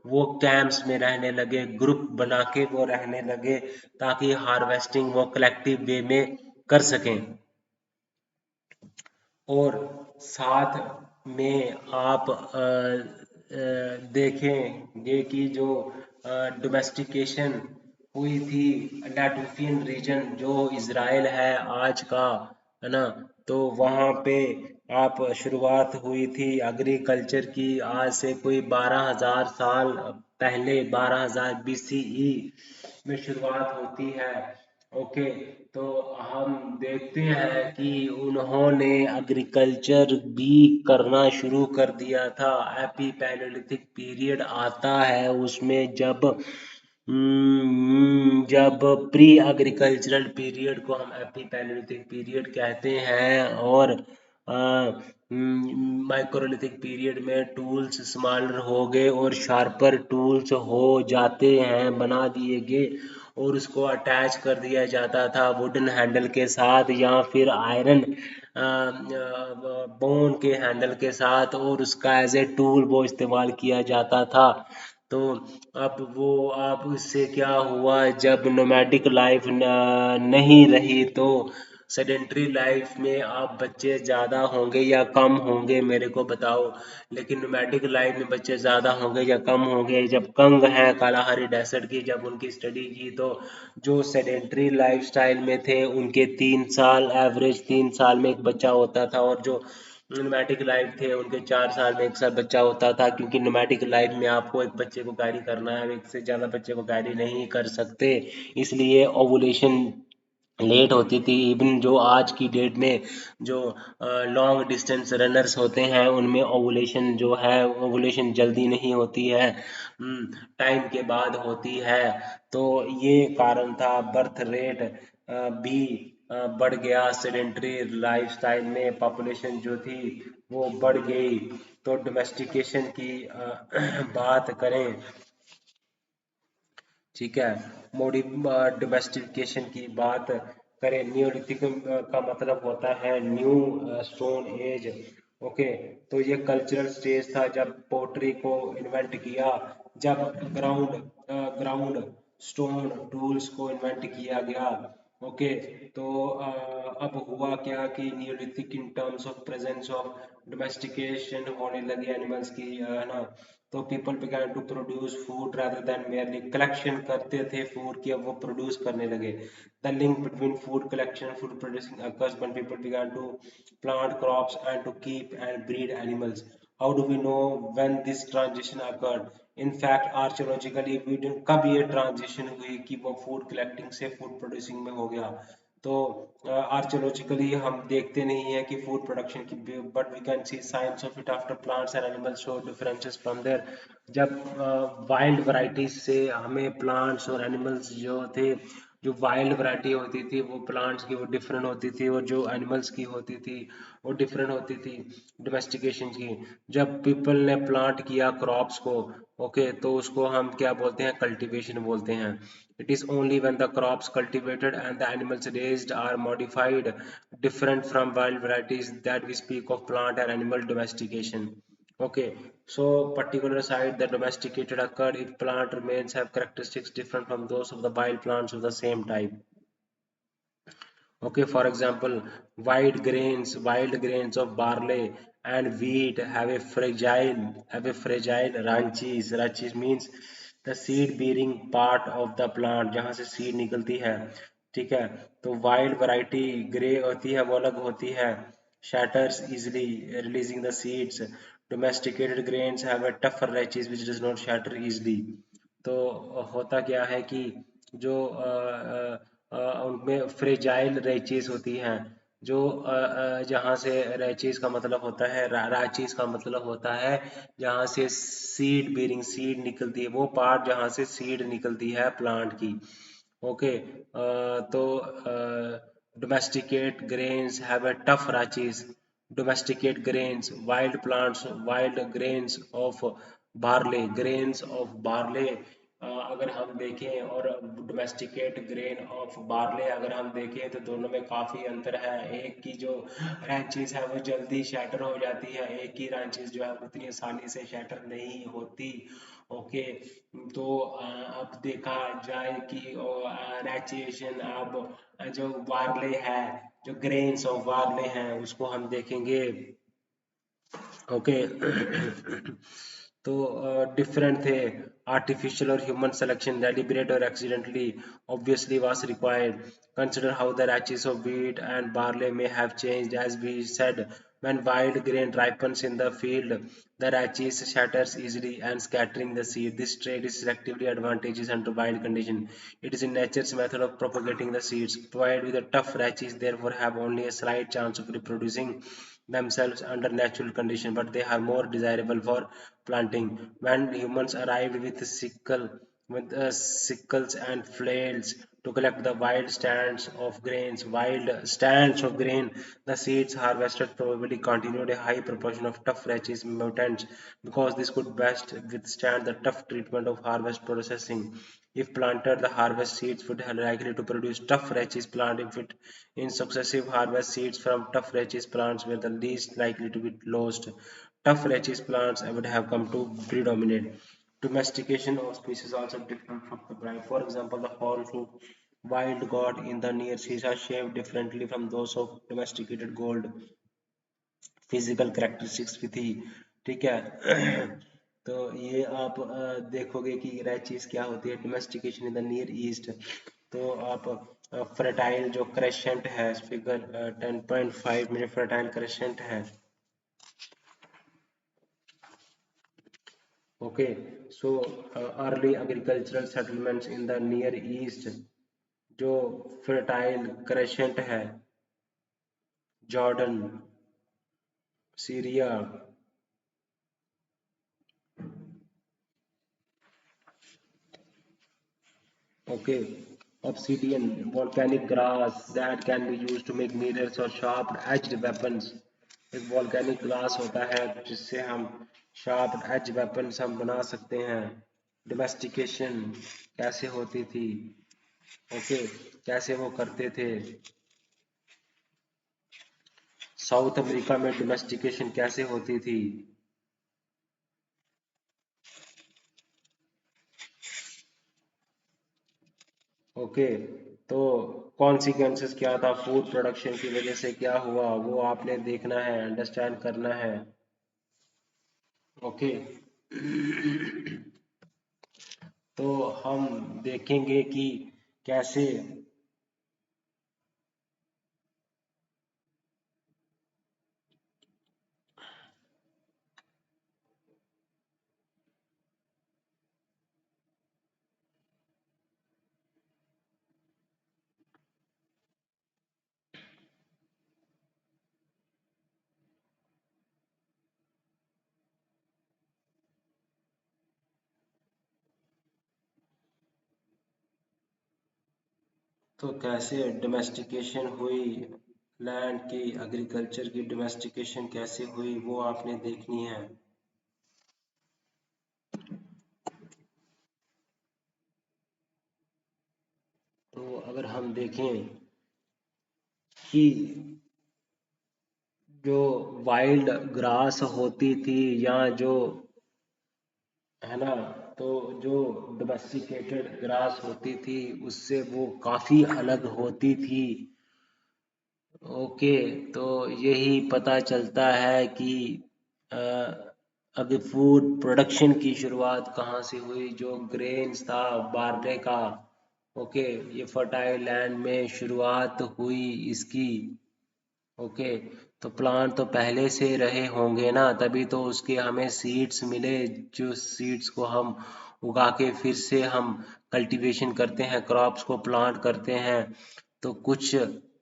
वो कैंप्स में रहने लगे, ग्रुप बना के वो रहने लगे, ताकि हार्वेस्टिंग वो कलेक्टिव वे में कर सकें। और साथ में आप देखेंगे कि जो डोमेस्टिकेशन हुई थी नेटोफियन रीजन जो इज़राइल है आज का, है ना, तो वहाँ पे आप शुरुआत हुई थी एग्रीकल्चर की आज से कोई 12,000 साल पहले, 12,000 BCE में शुरुआत होती है। ओके, तो हम देखते हैं कि उन्होंने एग्रीकल्चर भी करना शुरू कर दिया था। एपी पैलेolithic पीरियड आता है उसमें, जब प्री एग्रीकल्चरल पीरियड को हम एपी पैलेolithic पीरियड कहते हैं, और माइक्रोलिथिक पीरियड में टूल्स स्मॉलर हो गए और शार्पर टूल्स हो जाते हैं, बना दिए गए, और उसको अटैच कर दिया जाता था वुडन हैंडल के साथ या फिर आयरन बोन के हैंडल के साथ, और उसका एज ए टूल वो इस्तेमाल किया जाता था। तो अब इससे क्या हुआ, जब नोमैडिक लाइफ नहीं रही, तो सेडेंट्री लाइफ में आप बच्चे ज़्यादा होंगे या कम होंगे, मेरे को बताओ। लेकिन नोमैडिक लाइफ में बच्चे ज़्यादा होंगे या कम होंगे? जब कंग हैं कालाहारी डेसर्ट की, जब उनकी स्टडी की, तो जो सेडेंट्री लाइफ स्टाइल में थे उनके 3 साल एवरेज 3 साल में एक बच्चा होता था, और जो नोमैटिक लाइफ थे उनके 4 साल में एक साल बच्चा होता था, क्योंकि नोमैटिक लाइफ में आपको एक बच्चे को कैरी करना है, एक से ज़्यादा बच्चे को कैरी नहीं कर सकते, इसलिए ओवुलेशन लेट होती थी। इवन जो आज की डेट में जो लॉन्ग डिस्टेंस रनर्स होते हैं उनमें ओवुलेशन जो है, ओवुलेशन जल्दी नहीं होती है, टाइम के बाद होती है। तो ये कारण था, बर्थ रेट भी बढ़ गया, सेडेंट्री लाइफस्टाइल में पॉपुलेशन जो थी वो बढ़ गई। तो डोमेस्टिकेशन की बात करें, ठीक है, मोडी डोमेस्टिकेशन की बात करें, न्यूलिथिक का मतलब होता है न्यू स्टोन एज। ओके, तो ये कल्चरल स्टेज था जब पोट्री को इन्वेंट किया, जब ग्राउंड ग्राउंड स्टोन टूल्स को इन्वेंट किया गया। ओके, तो अब हुआ क्या कि neolithic in terms of presence of domestication होने लगी एनिमल्स की, है ना, तो people began to produce food rather than merely collection करते थे फूड की, अब वो प्रोड्यूस करने लगे। The link between food collection food producing occurs when people began to plant crops and to keep and breed animals. How do we know when this transition occurred? In fact archaeologically कब ये transition हुई कि वो food collecting से food producing में हो गया? तो आर्चोलॉजिकली हम देखते नहीं है कि फूड प्रोडक्शन की, but we can see signs of it after plants and animals show differences from their. जब वाइल्ड वैरायटीज से हमें प्लांट्स और एनिमल्स जो थे, जो वाइल्ड वैरायटी होती थी वो प्लांट्स की वो डिफरेंट होती थी, और जो एनिमल्स की होती थी वो डिफरेंट होती थी डोमेस्टिकेशन की। जब पीपल ने प्लांट किया क्रॉप्स को, ओके, तो उसको हम क्या बोलते हैं? कल्टीवेशन बोलते हैं। It is only when the crops cultivated and the animals raised are modified different from wild varieties that we speak of plant and animal domestication. Okay, so particular site that domesticated occurred if plant remains have characteristics different from those of the wild plants of the same type. Okay, for example, wild grains of barley and wheat have a fragile ranches. Ranches means the seed bearing part of the plant, जहाँ से seed निकलती है, ठीक है। तो wild variety grey होती है, वो अलग होती है, shatters easily releasing the seeds. Domesticated grains have a tougher ranches which does not shatter easily. तो होता क्या है कि जो उनमें फ्रेजाइल रैचेस होती हैं, जो जहाँ से रैचेस का मतलब होता है, राचीज का मतलब होता है जहाँ से सीड बेरिंग सीड निकलती है, वो पार्ट जहाँ से सीड निकलती है प्लांट की। ओके, तो domesticate grains have a tough rachis. Domesticate grains wild plants wild grains of barley अगर हम देखें, और डोमेस्टिकेट ग्रेन ऑफ बार्ले अगर हम देखें, तो दोनों में काफ़ी अंतर है। एक की जो रैंचेस है वो जल्दी शैटर हो जाती है, एक की रैंचेस जो है उतनी आसानी से शैटर नहीं होती। ओके, तो अब देखा जाए कि रैचेशन, अब जो बार्ले है, जो ग्रेन्स ऑफ बार्ले हैं उसको हम देखेंगे। ओके तो डिफरेंट थे। आर्टिफिशियल और ह्यूमन सिलेक्शन, डेलिब्रेट और accidentally, obviously was required. Consider how the ratchets of wheat and barley may have changed. As we said, when wild grain ripens in the field, the ratchets shatters easily and scattering the seed. This trait is selectively advantageous under wild condition. It is in nature's method of propagating the seeds. Provided with a tough ratchets, therefore have only a slight chance of reproducing themselves under natural conditions, but they are more desirable for planting. When humans arrived with sickles and flails to collect the wild stands of grain, the seeds harvested probably continued a high proportion of tough rachis mutants because this could best withstand the tough treatment of harvest processing. If planted, the harvest seeds would have likely to produce tough rachis plant. If it in successive harvest, seeds from tough rachis plants were the least likely to be lost. Tough rachis plants would have come to predominate. Domestication of species also different from the bribe. For example, the horned wild goat in the near seas are shaped differently from those of domesticated gold. Physical characteristics भी थी, ठीक है। तो ये आप देखोगे कि रैचीज क्या होती है, domestication in the near east. तो आप फर्टाइल जो क्रेशेंट है, फिगर 10.5 में फर्टाइल क्रेशेंट है। Okay, so early agricultural settlements in the near east, जो फर्टाइल क्रेशेंट है, Jordan, Syria. Okay, obsidian, volcanic grass that can be used to make mirrors or sharp-edged weapons. एक volcanic glass होता है जिससे हम sharp edge weapons हम बना सकते हैं। Domestication कैसे होती थी? ओके, कैसे वो करते थे? साउथ अमेरिका में डोमेस्टिकेशन कैसे होती थी? ओके, तो कॉन्सिक्वेंसेस क्या था, फूड प्रोडक्शन की वजह से क्या हुआ, वो आपने देखना है, अंडरस्टैंड करना है। ओके तो हम देखेंगे कि कैसे, तो कैसे डोमेस्टिकेशन हुई, लैंड की, एग्रीकल्चर की डोमेस्टिकेशन कैसे हुई वो आपने देखनी है। तो अगर हम देखें कि जो वाइल्ड ग्रास होती थी, या जो है ना, तो जो डोमेस्टिकेटेड ग्रास होती थी उससे वो काफ़ी अलग होती थी। ओके, तो यही पता चलता है कि अ, अभी फूड प्रोडक्शन की शुरुआत कहाँ से हुई, जो ग्रेन्स था बारले का। ओके, ये फर्टाइल लैंड में शुरुआत हुई इसकी। ओके, तो प्लांट तो पहले से रहे होंगे ना, तभी तो उसके हमें सीड्स मिले, जो सीड्स को हम उगा के फिर से हम कल्टीवेशन करते हैं, क्रॉप्स को प्लांट करते हैं। तो कुछ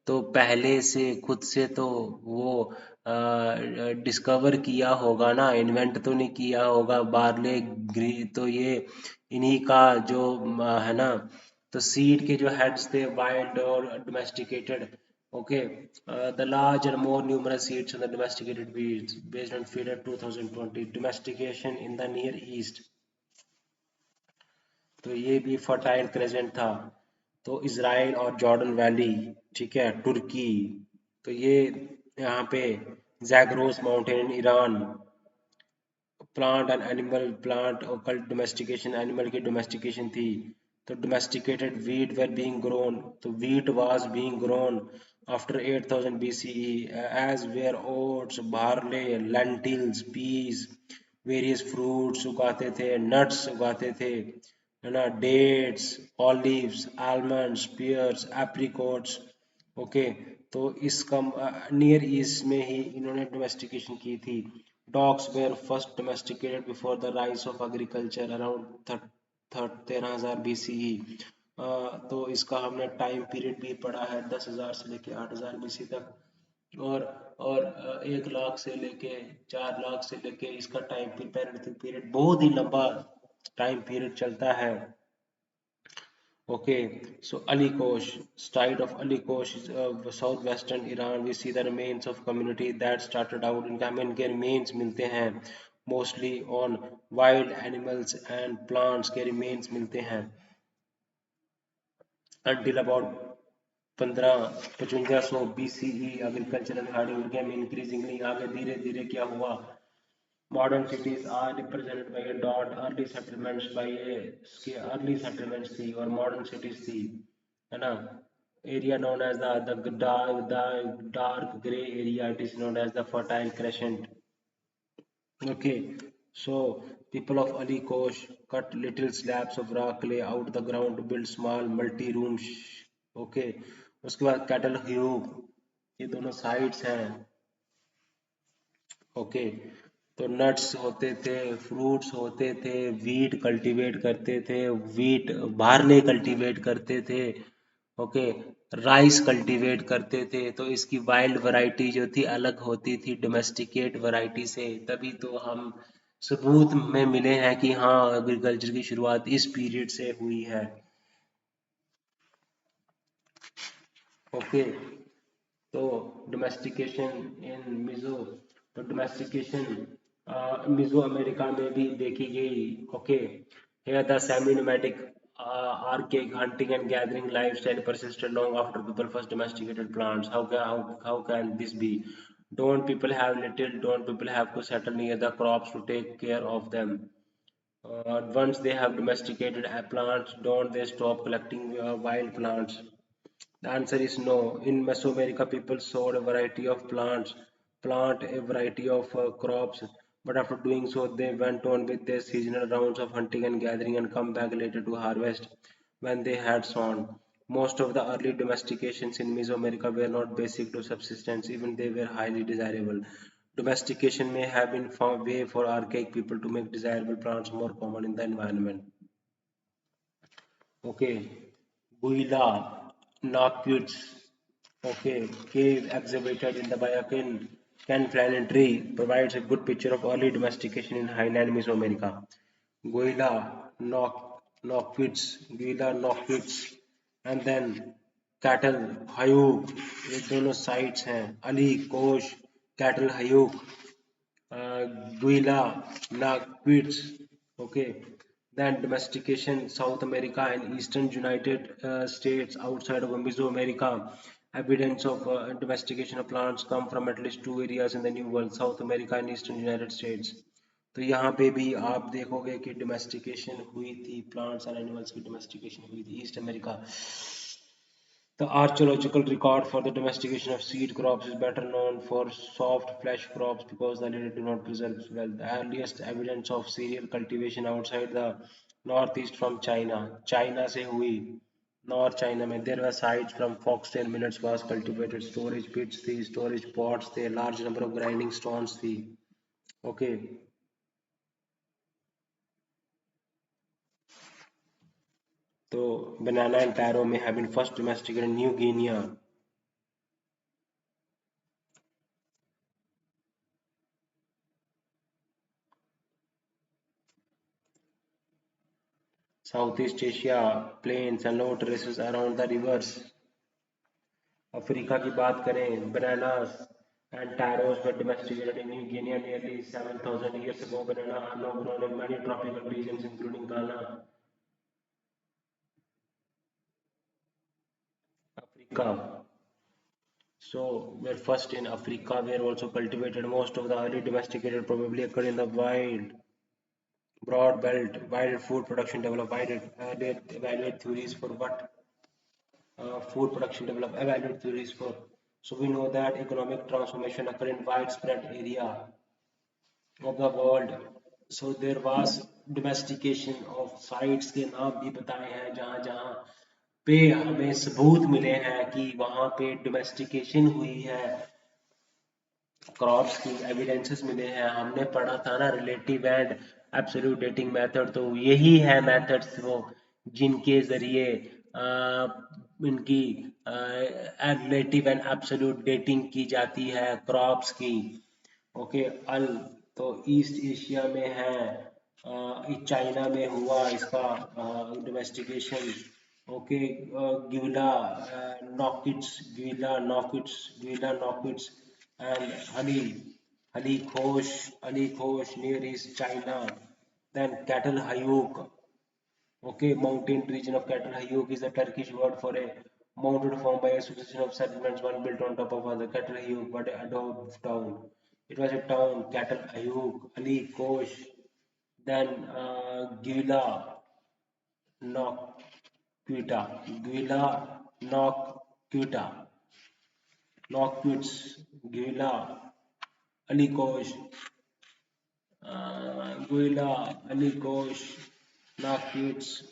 तो पहले से खुद से तो वो डिस्कवर किया होगा ना, इन्वेंट तो नहीं किया होगा बार्ले ग्री, तो ये इन्हीं का जो है ना। तो सीड के जो हेड्स थे वाइल्ड और domesticated. Okay, the larger, more numerous seeds on the domesticated breeds based on feeder 2020 domestication in the Near East. तो ये भी फर्टाइल क्रेसेंट था। तो इसराइल और जॉर्डन वैली, ठीक है, तुर्की, तो ये यहाँ पे Zagros mountain Iran, plant and animal, plant और कल्ट डोमेस्टिकेशन, एनिमल की डोमेस्टिकेशन थी। तो domesticated wheat were being grown, तो wheat was being grown after 8000 BCE, as were oats, barley, lentils, peas, various fruits उगाते थे, नट्स उगाते थे, है ना, dates, olives, almonds, pears, apricots. Okay, तो इसका नियर ईस्ट में ही इन्होंने डोमेस्टिकेशन की थी। Dogs were first domesticated before the rise of agriculture around 13,000 BCE। तो इसका हमने टाइम पीरियड भी पढ़ा है, 10,000 से लेके 8,000 BC तक। और 1 लाख से लेके 4 लाख से लेके इसका टाइम पीरियड बहुत ही लंबा टाइम पीरियड चलता है। Okay, so Ali Kosh, site of Ali Kosh is southwestern Iran. We see the remains of community that started out in Yemen के remains मिलते हैं, mostly on wild animals and plants के remains मिलते हैं, until about 1500 BCE agricultural hardware became increasingly, आगे धीरे धीरे क्या हुआ, modern cities are represented by a dot, early settlements by a इसके early settlements थी और modern cities थी, है ना। area known as the dark gray area, it is known as the fertile crescent. Okay, so people of Ali Kosh cut little slabs of rock, lay out the ground to build small multi-rooms. Okay, उसके बाद cattle ह्यूब, ये दोनों sites हैं। Okay, तो nuts होते थे, fruits होते थे, वीट कल्टीवेट करते थे, वीट बार्ले कल्टीवेट करते थे। ओके, राइस कल्टीवेट करते थे। तो इसकी वाइल्ड वैरायटी जो थी अलग होती थी डोमेस्टिकेट वैरायटी से, तभी तो हम सबूत में मिले हैं कि हाँ एग्रीकल्चर की शुरुआत इस पीरियड से हुई है। ओके, तो डोमेस्टिकेशन इन मिजो, तो डोमेस्टिकेशन मिजो अमेरिका में भी देखी गई। Okay, here the semi-nomadic archaic hunting and gathering lifestyle persisted long after people first domesticated plants. How can this be? Don't people have little? Don't people have to settle near the crops to take care of them? Once they have domesticated plants, don't they stop collecting wild plants? The answer is no. In Mesoamerica, people sowed a variety of plants, plant a variety of crops, but after doing so, they went on with their seasonal rounds of hunting and gathering and come back later to harvest when they had sown. Most of the early domestications in Mesoamerica were not basic to subsistence, even they were highly desirable. Domestication may have been a way for archaic people to make desirable plants more common in the environment. Okay, Buila, Knockwoods, okay, cave exhibited in the Bayakin Can Planetary provides a good picture of early domestication in highland Mesoamerica. Guila, Knockwoods, and then cattle, Hayuk, ये दोनों sites हैं, Ali, Kosh, cattle, Hayuk, uh, Guila, Knockwoods, okay. Then domestication, South America and Eastern United States outside of Mesoamerica. Evidence of domestication of plants come from at least two areas in the New World, South America and Eastern United States. तो यहाँ पे भी आप देखोगे कि domestication हुई थी, plants and animals की डोमेस्टिकेशन हुई थी east America. The archaeological record for the domestication of seed crops is better known for soft flesh crops because the latter do not preserve well. The earliest evidence of cereal cultivation outside the northeast from China, China से हुई, North China में there were sites from foxtail millets was cultivated, storage pits थी, storage pots थे, large number of grinding stones थी. Okay, तो banana and taro may have been first domesticated in New Guinea. Southeast Asia, plains and low terraces around the rivers. Africa की बात करें, bananas and taros were domesticated in New Guinea nearly 7,000 years ago. Banana are now grown in many tropical regions, including Ghana. So, were first in Africa, were also cultivated. Most of the early domesticated probably occurred in the wild. Broad belt, why did food production develop? Why did evaluate theories for what food production develop? Evaluate theories for. So we know that economic transformation occurred in widespread area of the world. So there was domestication of sites के नाम भी बताए हैं जहाँ जहाँ पे हमें सबूत मिले हैं कि वहाँ पे डोमेस्टिकेशन हुई है, क्रॉप्स की एविडेंसेस मिले हैं. हमने पढ़ा था ना relative and absolute dating method, तो यही है मेथड्स वो जिनके जरिए इनकी रिलेटिव एंड एब्सोल्यूट डेटिंग की जाती है क्रॉप्स की. ओके अल तो ईस्ट एशिया में है, चाइना में हुआ इसका इन्वेस्टिगेशन. ओके गिला नॉकिट्स and Ali Khosh near East China. Then Cattle Hayuk. Okay, mountain region of Cattle Hayuk is a Turkish word for a mountain formed by a succession of settlements, one built on top of other. Cattle Hayuk, but a adobe town. It was a town, Cattle Hayuk, Ali Khosh. Then Gila Nokquita, Gila Nokquita, Nokquits, Gila, Ali Khosh. Guila, Ali Ghosh, Nakits,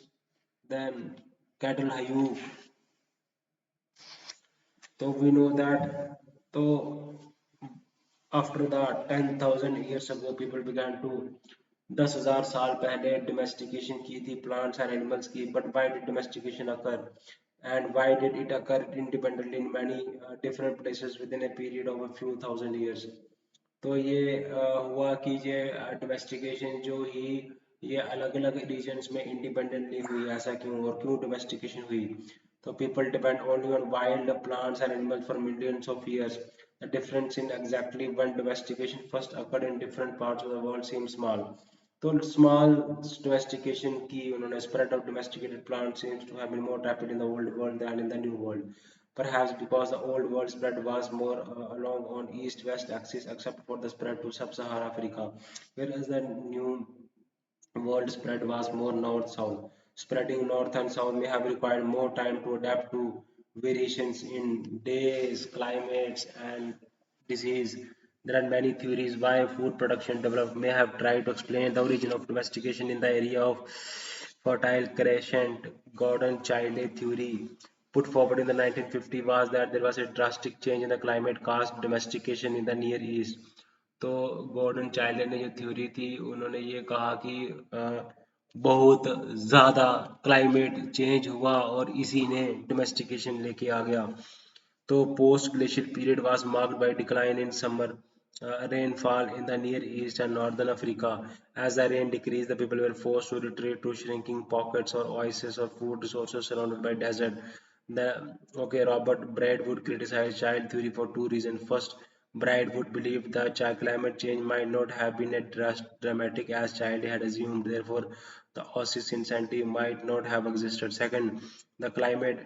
then Cattle Hayuk. So we know that. So after that 10,000 years ago people began to 10,000 साल पहले domestication की थी plants and animals की. But why did domestication occur and why did it occur independently in many different places within a period of a few thousand years? तो ये हुआ कि ये डोमेस्टिकेशन जो ही ये अलग अलग रीजन्स में इंडिपेंडेंटली हुई. ऐसा क्यों और क्यों डोमेस्टिकेशन हुई? तो people depend only on wild plants and animals for millions of years. The difference in exactly when domestication first occurred in different parts of the world seem small. तो small domestication की उन्होंने spread of domesticated plant seems to have been more rapid in the old world than in the new world. Perhaps because the old world spread was more along on east-west axis except for the spread to sub-Sahara Africa, whereas the new world spread was more north-south. Spreading north and south may have required more time to adapt to variations in days, climates, and disease. There are many theories why food production developed. May have tried to explain the origin of domestication in the area of Fertile Crescent. Gordon Childe theory put forward in the 1950 was that there was a drastic change in the climate caused domestication in the Near East. तो Gordon child ने जो theory थी उन्होंने ये कहा कि बहुत ज़्यादा क्लाइमेट चेंज हुआ और इसी ने डोमेस्टिकेशन लेके आ गया. तो post glacier period was marked by decline in summer rainfall in the Near East and Northern Africa. As the rain decreased, the people were forced to retreat to shrinking pockets or oases of food resources surrounded by desert. The Robert Braidwood criticized child theory for two reasons. First, Braidwood believed that climate change might not have been as dramatic as Child had assumed. Therefore, the oasis incentive might not have existed. Second, the climate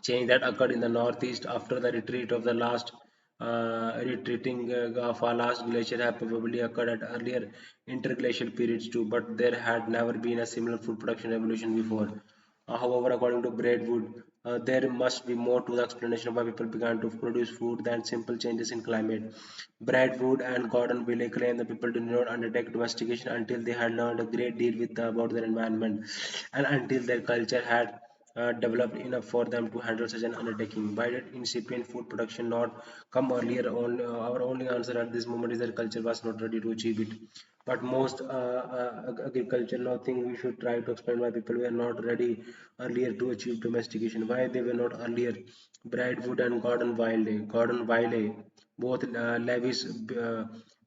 change that occurred in the northeast after the retreat of the last retreating of our last glacier had probably occurred at earlier interglacial periods too, but there had never been a similar food production revolution before. However, according to Braidwood, there must be more to the explanation of why people began to produce food than simple changes in climate. Braidwood and Gordon Willey claim that people did not undertake domestication until they had learned a great deal about their environment and until their culture had developed enough for them to handle such an undertaking. Why did incipient food production not come earlier? Our only answer at this moment is that culture was not ready to achieve it. But most agriculture now think we should try to explain why people were not ready earlier to achieve domestication. Why they were not earlier? Braidwood and Gordon Wiley, both Lewis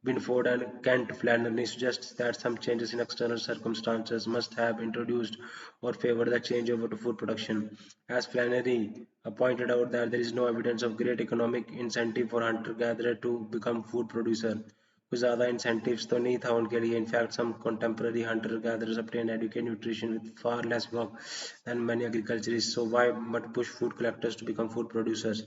Binford and Kent Flannery suggests that some changes in external circumstances must have introduced or favored the changeover to food production. As Flannery pointed out that there is no evidence of great economic incentive for hunter-gatherer to become food producer. कुछ ज़्यादा incentives तो नहीं था उनके लिए. In fact some contemporary hunter gatherers obtain adequate nutrition with far less work than many agriculturists. So why but push food collectors to become food producers?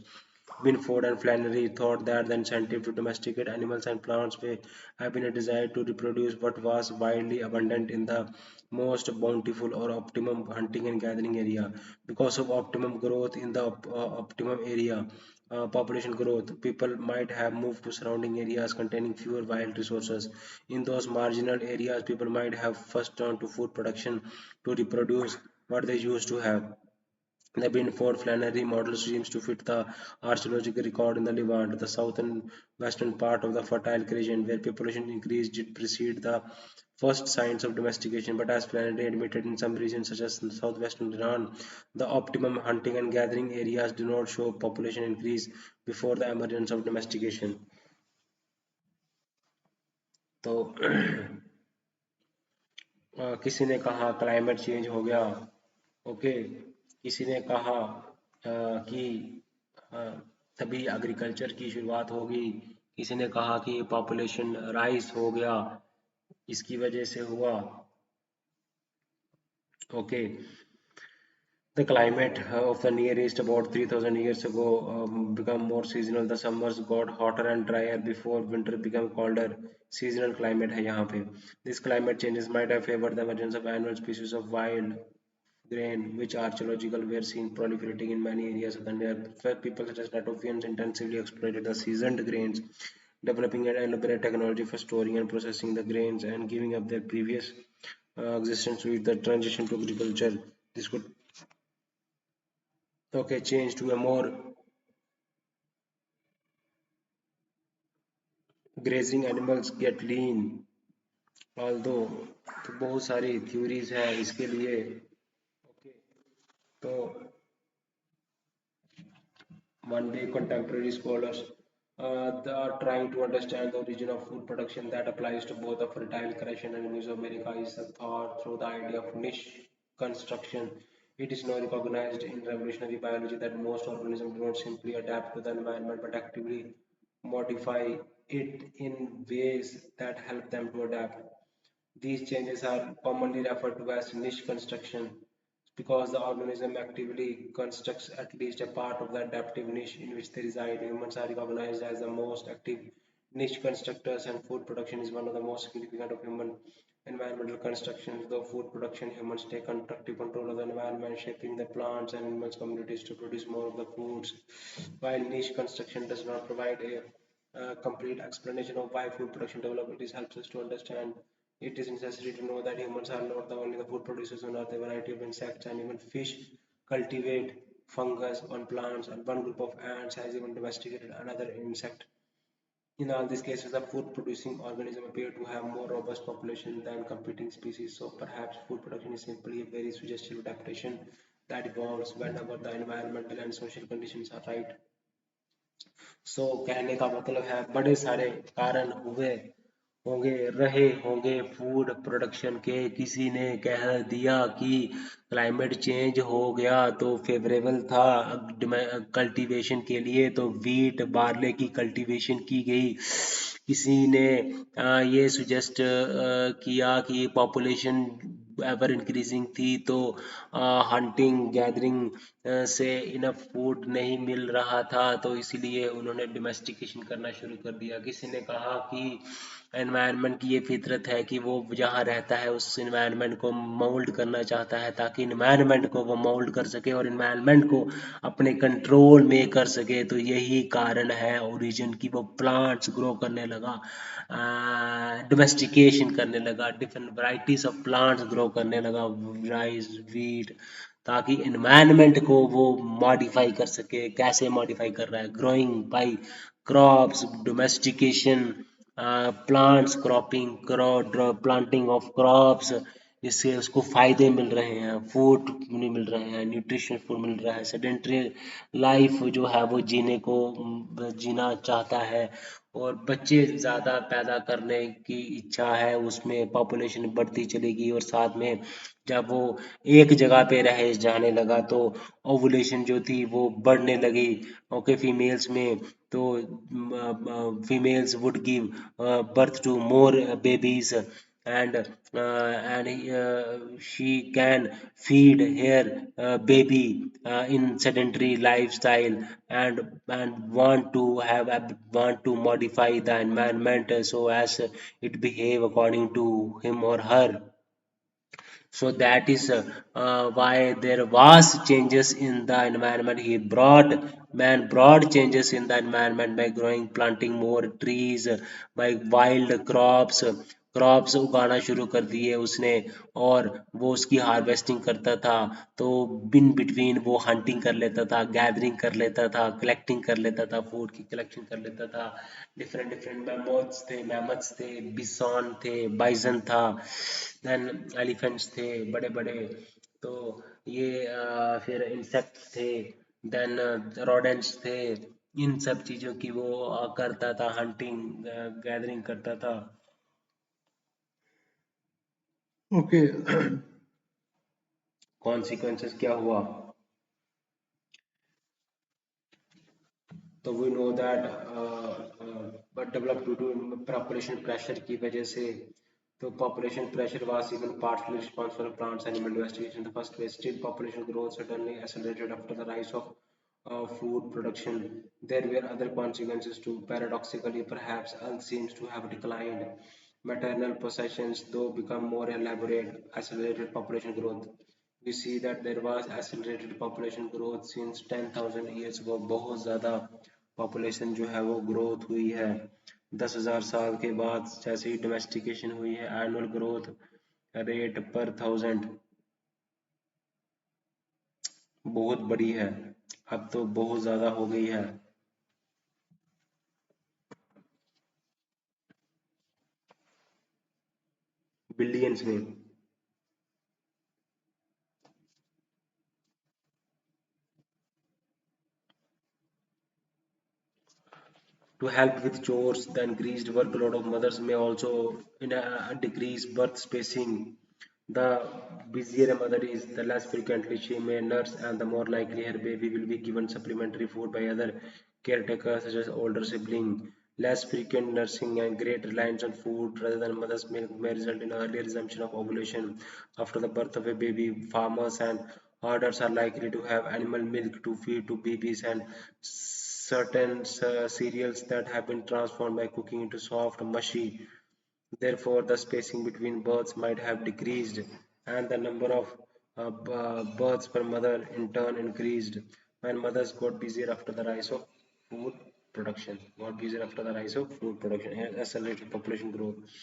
Binford and Flannery thought that the incentive to domesticate animals and plants may have been a desire to reproduce what was widely abundant in the most bountiful or optimum hunting and gathering area. Because of optimum growth in the optimum area, population growth, people might have moved to surrounding areas containing fewer wild resources. In those marginal areas, people might have first turned to food production to reproduce what they used to have. The Binford Flannery model seems to fit the archaeological record in the Levant, the southern western part of the Fertile Region, where population increase did precede the first signs of domestication. But as Flannery admitted, in some regions such as southwestern Iran, the optimum hunting and gathering areas do not show population increase before the emergence of domestication. तो किसी ने कहा climate change हो गया. Okay. किसी ने कहा कि अ, तभी एग्रीकल्चर की शुरुआत होगी. किसी ने कहा कि पॉपुलेशन राइज हो गया इसकी वजह से हुआ. Okay. The climate of the Near East about 3000 years ago became more seasonal. The summers got hotter and drier before winter became colder. Seasonal climate है यहाँ पे. These climate changes might have favored the emergence of annual species of wild grain, which archaeological were seen proliferating in many areas of the near. People such as Latovians intensively exploited the seasoned grains, developing an elaborate technology for storing and processing the grains and giving up their previous existence with the transition to agriculture. This could change to a more grazing animals get lean. Although तो बहुत सारी theories है इसके लिए. Okay. तो one day contemporary scholars are trying to understand the origin of food production that applies to both the fertile creation and Mesoamerica is a thought through the idea of niche construction. It is now recognized in revolutionary biology that most organisms do not simply adapt to the environment but actively modify it in ways that help them to adapt. These changes are commonly referred to as niche construction because the organism actively constructs at least a part of the adaptive niche in which they reside. Humans are recognized as the most active niche constructors, and food production is one of the most significant of human environmental constructions. Though food production, humans take constructive control of the environment, shaping the plants and animals communities to produce more of the foods. While niche construction does not provide a complete explanation of why food production developed, it helps us to understand it is necessary to know that humans are not the only the food producers on earth. A variety of insects and even fish cultivate fungus on plants, and one group of ants has even domesticated another insect. In all these cases, the food producing organisms appear to have more robust population than competing species. So perhaps food production is simply a very suggestive adaptation that evolves whenever the environmental and social conditions are right. कहने का मतलब है बड़े सारे कारण हुए होंगे रहे होंगे फूड प्रोडक्शन के. किसी ने कह दिया कि क्लाइमेट चेंज हो गया तो फेवरेबल था कल्टीवेशन के लिए, तो वीट बार्ले की कल्टीवेशन की गई. किसी ने ये सुजेस्ट किया कि पॉपुलेशन एवर इंक्रीजिंग थी तो हंटिंग गैदरिंग से इनफ फूड नहीं मिल रहा था तो इसलिए उन्होंने डोमेस्टिकेशन करना शुरू कर दिया. किसी ने कहा कि एनवायरनमेंट की ये फितरत है कि वो जहाँ रहता है उस इन्वायरमेंट को मोल्ड करना चाहता है ताकि इन्वायरमेंट को वो मोल्ड कर सके और इन्वायरमेंट को अपने कंट्रोल में कर सके. तो यही कारण है ओरिजिन की वो प्लांट्स ग्रो करने लगा, डोमेस्टिकेशन करने लगा, different varieties of plants grow करने लगा, राइस वीट, ताकि इन्वायरमेंट को वो मॉडिफाई कर सके. कैसे मॉडिफाई कर रहा है? Growing by crops, domestication, plants cropping, planting of crops, जिससे उसको फायदे मिल रहे हैं, फूड नहीं मिल रहे हैं, न्यूट्रिशन फूड मिल रहा है, सेडेंट्री लाइफ जो है वो जीना चाहता है, और बच्चे ज़्यादा पैदा करने की इच्छा है, उसमें पॉपुलेशन बढ़ती चलेगी, और साथ में जब वो एक जगह पे रहे जाने लगा तो ओवुलेशन जो थी वो बढ़ने लगी। ओके, फीमेल्स में तो females would give birth to more babies, and she can feed her baby in sedentary lifestyle, and want to modify the environment so as it behave according to him or her. So that is why there was changes in the environment. Man brought changes in the environment by growing, planting more trees, by wild crops उगाना शुरू कर दिए उसने, और वो उसकी harvesting करता था, तो बिन बिटवीन वो हंटिंग कर लेता था, गैदरिंग कर लेता था, कलेक्टिंग कर लेता था, फूड की कलेक्शन कर लेता था। डिफरेंट डिफरेंट मैमथ्स थे, बिसॉन थे, बाइजन था, देन एलिफेंट्स थे बड़े बड़े। तो ये फिर इंसेक्ट्स थे, देन रोडेंट्स थे। इन सब चीज़ों की वो करता था, हंटिंग गैदरिंग करता था। ओके, कॉन्सिक्वेंसेस क्या हुआ? तो we know that but develop due to population pressure की वजह से। तो population pressure was even partly responsible for plants animal diversity in the first place. Still population growth suddenly accelerated after the rise of food production. There were other consequences too. Paradoxically, perhaps Earth seems to have declined. Maternal possessions, though, become more elaborate, accelerated population growth. We see that there was accelerated population growth since 10,000 years ago. बहुत ज़्यादा population जो है वो growth हुई है। 10,000 साल के बाद जैसे ही डोमेस्टिकेशन हुई है, एनुअल ग्रोथ रेट पर थाउजेंड बहुत बड़ी है, अब तो बहुत ज़्यादा हो गई है, बिलियंस में। To help with chores, the increased workload of mothers may also decrease birth spacing. The busier a mother is, the less frequently she may nurse, and the more likely her baby will be given supplementary food by other caretakers such as older sibling. Less frequent nursing and great reliance on food rather than mother's milk may result in early resumption of ovulation after the birth of a baby. Farmers and herders are likely to have animal milk to feed to babies, and certain cereals that have been transformed by cooking into soft, mushy. Therefore, the spacing between births might have decreased, and the number of births per mother in turn increased when mothers got busier after the rise of food production. Got busier after the rise of food production, accelerated population growth.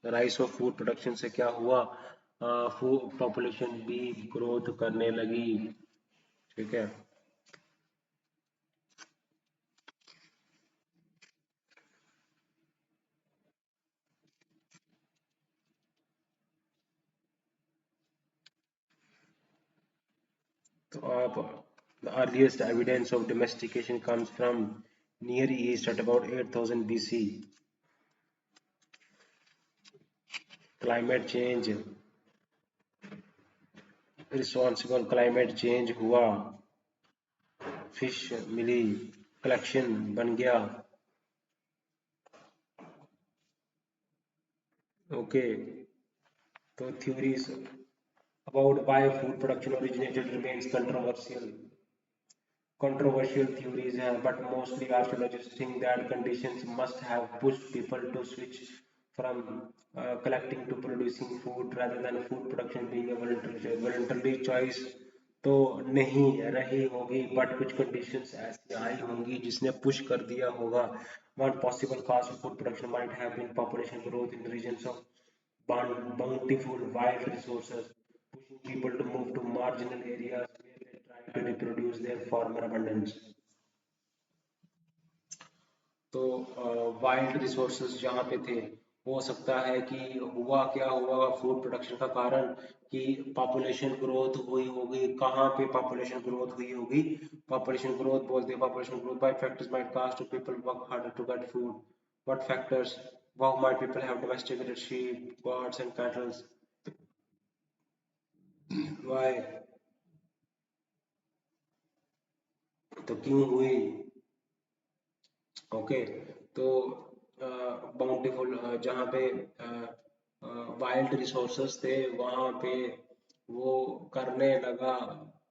The rise of food production से क्या हुआ? Food population भी growth करने लगी। ठीक है। तो आप, the earliest evidence of domestication comes from Near East at about 8000 BC. Climate change, responsible climate change हुआ, फिश मिली, कलेक्शन बन गया। ओके, तो theories about why food production originated remains controversial. Controversial theories have, but mostly archaeologists think that conditions must have pushed people to switch from collecting to producing food rather than food production being a voluntary choice। तो नहीं रही होगी, but कुछ conditions ऐसी आई होंगी जिसने push कर दिया होगा। One possible cause of food production might have been population growth in regions of bountiful wild resources, pushing people to move to marginal areas where they try to reproduce their former abundance। तो wild resources जहाँ पे थे हो सकता है कि हुआ क्या हुआ फूड प्रोडक्शन का कारण कि पॉपुलेशन ग्रोथ हुई होगी। कहाँ पे पॉपुलेशन ग्रोथ हुई होगी? पॉपुलेशन ग्रोथ बोलते हैं population growth by factors might cost to people work harder to get food. What factors? Wow might people have domesticated sheep goats and cattle? Why? तो क्यों हुई? ओके। तो बाउंटीफुल जहाँ पे वाइल्ड रिसोर्सेस थे वहाँ पे वो करने लगा,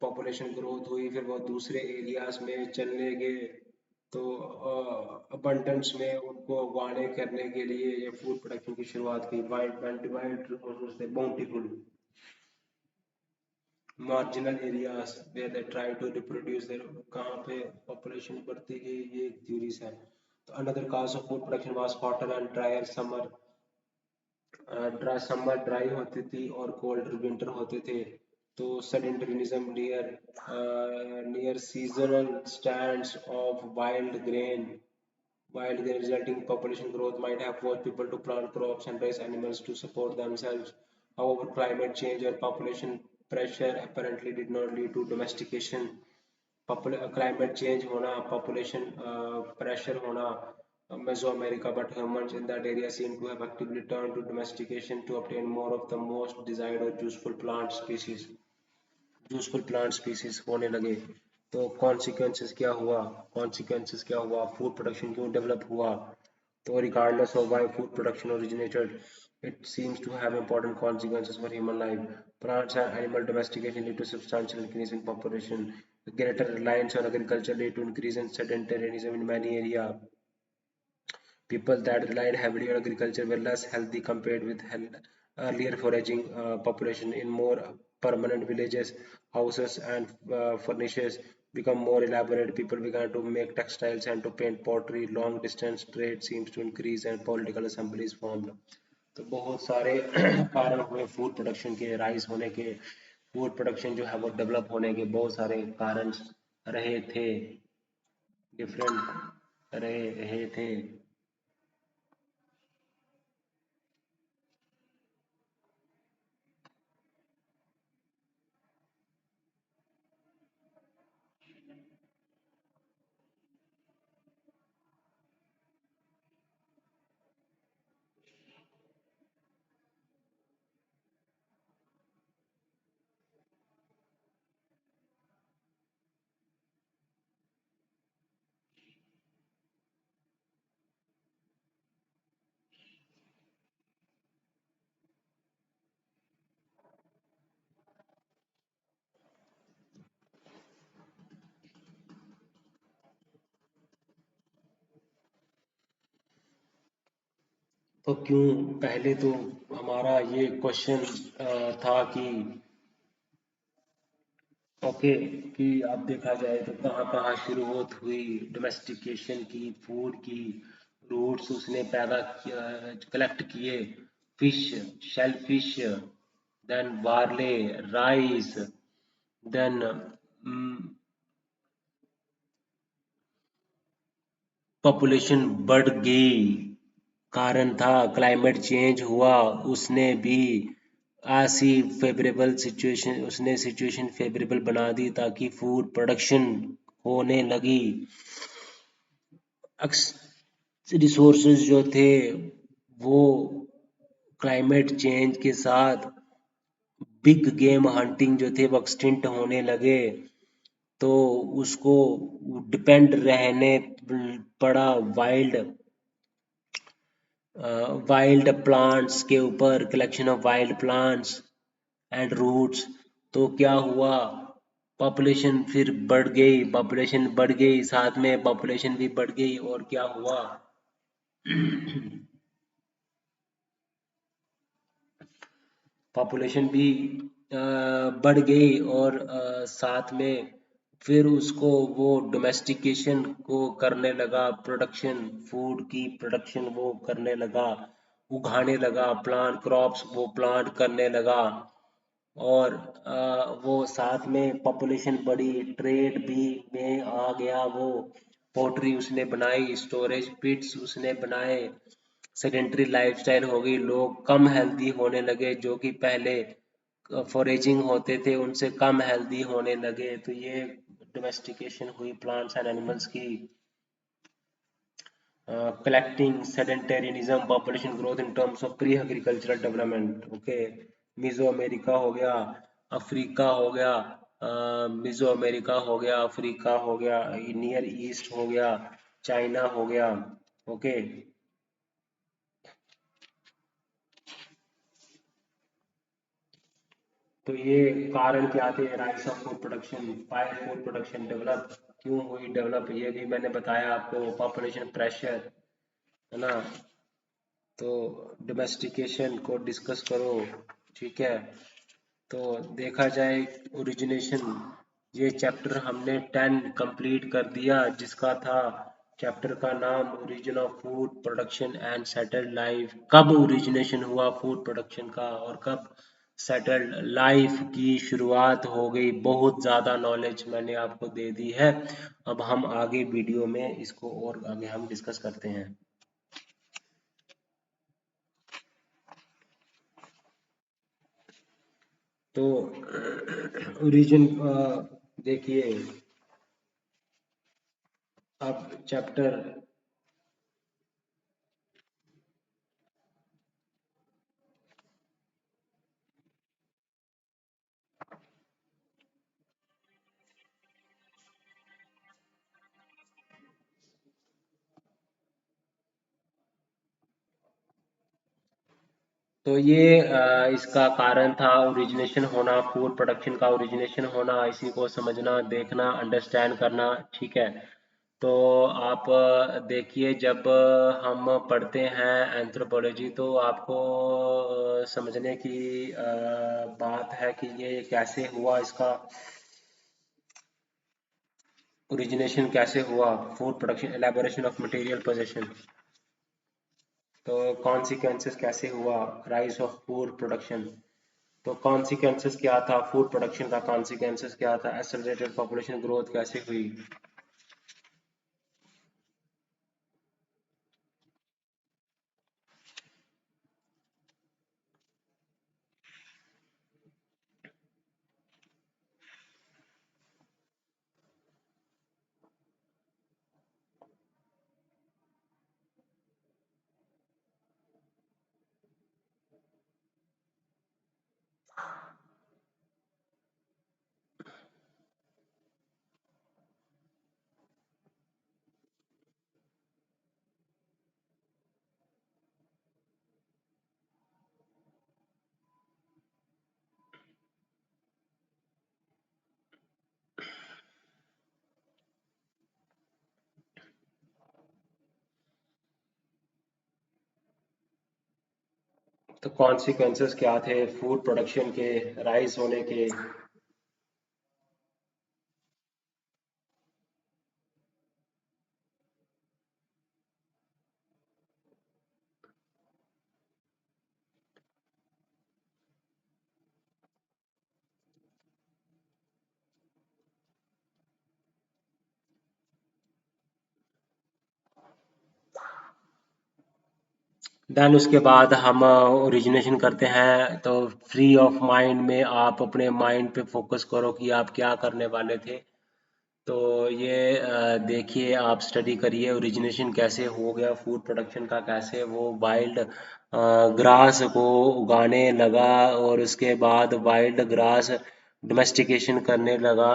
पॉपुलेशन ग्रोथ हुई, फिर वो दूसरे एरियाज में चलने गए। तो अबंडेंस में उनको वाड़े करने के लिए ये फूड प्रोडक्शन की शुरुआत की। वाइल्ड वाइल्ड रिसोर्सेस थे bountiful. Marginal areas where they try to reproduce there, कहाँ पे पॉपुलेशन बढ़ती गई, ये एक थ्योरीज है। तो another cause of food production was hotter and drier summer. Dry summer dry होती थी और कोल्डर विंटर होते थे। तो sedentarism near seasonal stands of wild grain resulting population growth might have forced people to plant crops and raise animals to support themselves. However, climate change or population pressure apparently did not lead to domestication. Climate change होना, population pressure होना, Mesoamerica, but humans in that area seem to have actively turned to domestication to obtain more of the most desired or useful plant species. Useful plant species होने लगे। तो consequences क्या हुआ, food production क्यों develop हुआ? तो regardless of why food production originated, it seems to have important consequences for human life. Plants and animal domestication lead to substantial increase in population. The greater reliance on agriculture lead to increase in sedentarism in many areas. People that relied heavily on agriculture were less healthy compared with earlier foraging population. In more permanent villages, houses and furnishes become more elaborate. People began to make textiles and to paint pottery. Long distance trade seems to increase and political assemblies formed. तो बहुत सारे कारण हुए food production के rise होने के, food production जो है वो डेवलप होने के बहुत सारे कारण रहे थे, डिफरेंट रहे थे। तो क्यों, पहले तो हमारा ये क्वेश्चन था कि ओके, कि अब देखा जाए तो कहाँ कहाँ शुरुआत हुई डोमेस्टिकेशन की, फूड की, रूट्स उसने पैदा किया, कलेक्ट किए, fish, shell fish, then barley, rice, then population बढ़ गई, कारण था क्लाइमेट चेंज हुआ, उसने भी ऐसी फेवरेबल सिचुएशन, उसने सिचुएशन फेवरेबल बना दी ताकि फूड प्रोडक्शन होने लगी। रिसोर्सेज जो थे वो क्लाइमेट चेंज के साथ बिग गेम हंटिंग जो थे वो एक्सटिंक्ट होने लगे। तो उसको डिपेंड रहने पड़ा वाइल्ड प्लांट्स के ऊपर, collection of wild plants and roots. तो क्या हुआ, पॉपुलेशन फिर बढ़ गई, पॉपुलेशन बढ़ गई, साथ में पॉपुलेशन भी बढ़ गई, और क्या हुआ, पॉपुलेशन भी बढ़ गई, और साथ में फिर उसको वो डोमेस्टिकेशन को करने लगा, प्रोडक्शन, फूड की प्रोडक्शन वो करने लगा, उगाने लगा, प्लांट क्रॉप्स वो प्लांट करने लगा। और वो साथ में पॉपुलेशन बढ़ी, ट्रेड भी में आ गया, वो पोट्री उसने बनाई, स्टोरेज पिट्स उसने बनाए, सेडेंटरी लाइफस्टाइल हो गई, लोग कम हेल्दी होने लगे, जो कि पहले फॉरेजिंग होते थे उनसे कम हेल्दी होने लगे। तो ये डोमेस्टिकेशन हुई प्लांट्स एंड एनिमल्स की। collecting sedentarianism, population growth in terms of pre-agricultural development. Okay, Mizo America हो गया, अफ्रीका हो गया, मिजो अमेरिका हो गया, अफ्रीका हो गया, नियर ईस्ट हो गया, चाइना हो गया। ओके, तो ये कारण क्या थे? Rise of food production, why food production develop, क्यों हुई डेवलप, ये भी मैंने बताया आपको। पॉपुलेशन प्रेशर, है ना। तो डोमेस्टिकेशन को डिस्कस करो, ठीक है। तो देखा जाए ओरिजिनेशन, ये चैप्टर हमने 10 कंप्लीट कर दिया, जिसका था चैप्टर का नाम origin of food production and settled life. कब ओरिजिनेशन हुआ फूड प्रोडक्शन का और कब सेटल्ड लाइफ की शुरुआत हो गई। बहुत ज़्यादा नॉलेज मैंने आपको दे दी है। अब हम आगे वीडियो में इसको और आगे हम डिस्कस करते हैं। तो ओरिजिन देखिए, अब चैप्टर तो ये इसका कारण था ओरिजिनेशन होना, फूड प्रोडक्शन का ओरिजिनेशन होना, इसी को समझना, देखना, अंडरस्टैंड करना, ठीक है। तो आप देखिए, जब हम पढ़ते हैं एंथ्रोपोलॉजी, तो आपको समझने की बात है कि ये कैसे हुआ, इसका ओरिजिनेशन कैसे हुआ, food production, elaboration of material possession. तो कॉन्सिक्वेंसेस कैसे हुआ, राइज ऑफ फूड प्रोडक्शन। तो कॉन्सिक्वेंसेस क्या था, फूड प्रोडक्शन का कॉन्सिक्वेंसेस क्या था, एक्सेलरेटेड पॉपुलेशन ग्रोथ कैसे हुई। तो कॉन्सिक्वेंसेस क्या थे फूड प्रोडक्शन के राइज होने के। देन उसके बाद हम ओरिजिनेशन करते हैं। तो फ्री ऑफ माइंड में आप अपने माइंड पे फोकस करो कि आप क्या करने वाले थे। तो ये देखिए, आप स्टडी करिए ओरिजिनेशन कैसे हो गया फूड प्रोडक्शन का, कैसे वो वाइल्ड ग्रास को उगाने लगा और उसके बाद वाइल्ड ग्रास डोमेस्टिकेशन करने लगा,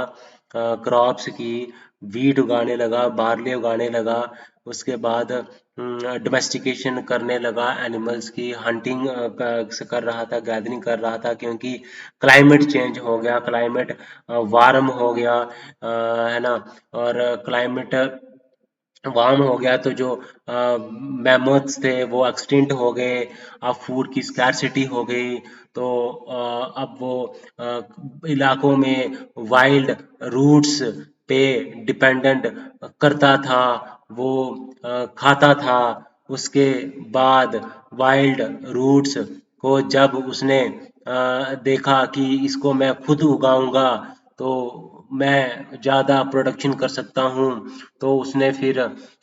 क्रॉप्स की, वीट उगाने लगा, बार्ले उगाने लगा। उसके बाद डोमेस्टिकेशन करने लगा, एनिमल्स की हंटिंग कर रहा था, गैदरिंग कर रहा था, क्योंकि क्लाइमेट चेंज हो गया, क्लाइमेट वार्म हो गया, है ना। और क्लाइमेट वार्म हो गया तो जो मैमथ्स थे वो एक्सटिंक्ट हो गए। अब फूड की स्कैरसिटी हो गई। तो अब वो इलाकों में वाइल्ड रूट्स पे डिपेंडेंट करता था, वो खाता था। उसके बाद वाइल्ड रूट्स को जब उसने देखा कि इसको मैं खुद उगाऊंगा, तो मैं ज़्यादा प्रोडक्शन कर सकता हूँ। तो उसने फिर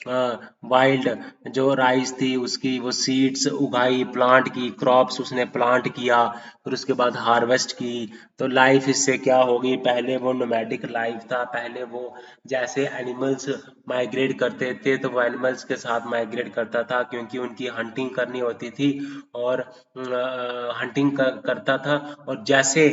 वाइल्ड जो राइस थी उसकी वो सीड्स उगाई, प्लांट की, क्रॉप्स उसने प्लांट किया, फिर उसके बाद हार्वेस्ट की। तो लाइफ इससे क्या होगी, पहले वो नोमैडिक लाइफ था, पहले वो जैसे एनिमल्स माइग्रेट करते थे तो वो एनिमल्स के साथ माइग्रेट करता था, क्योंकि उनकी हंटिंग करनी होती थी, और हंटिंग करता था। और जैसे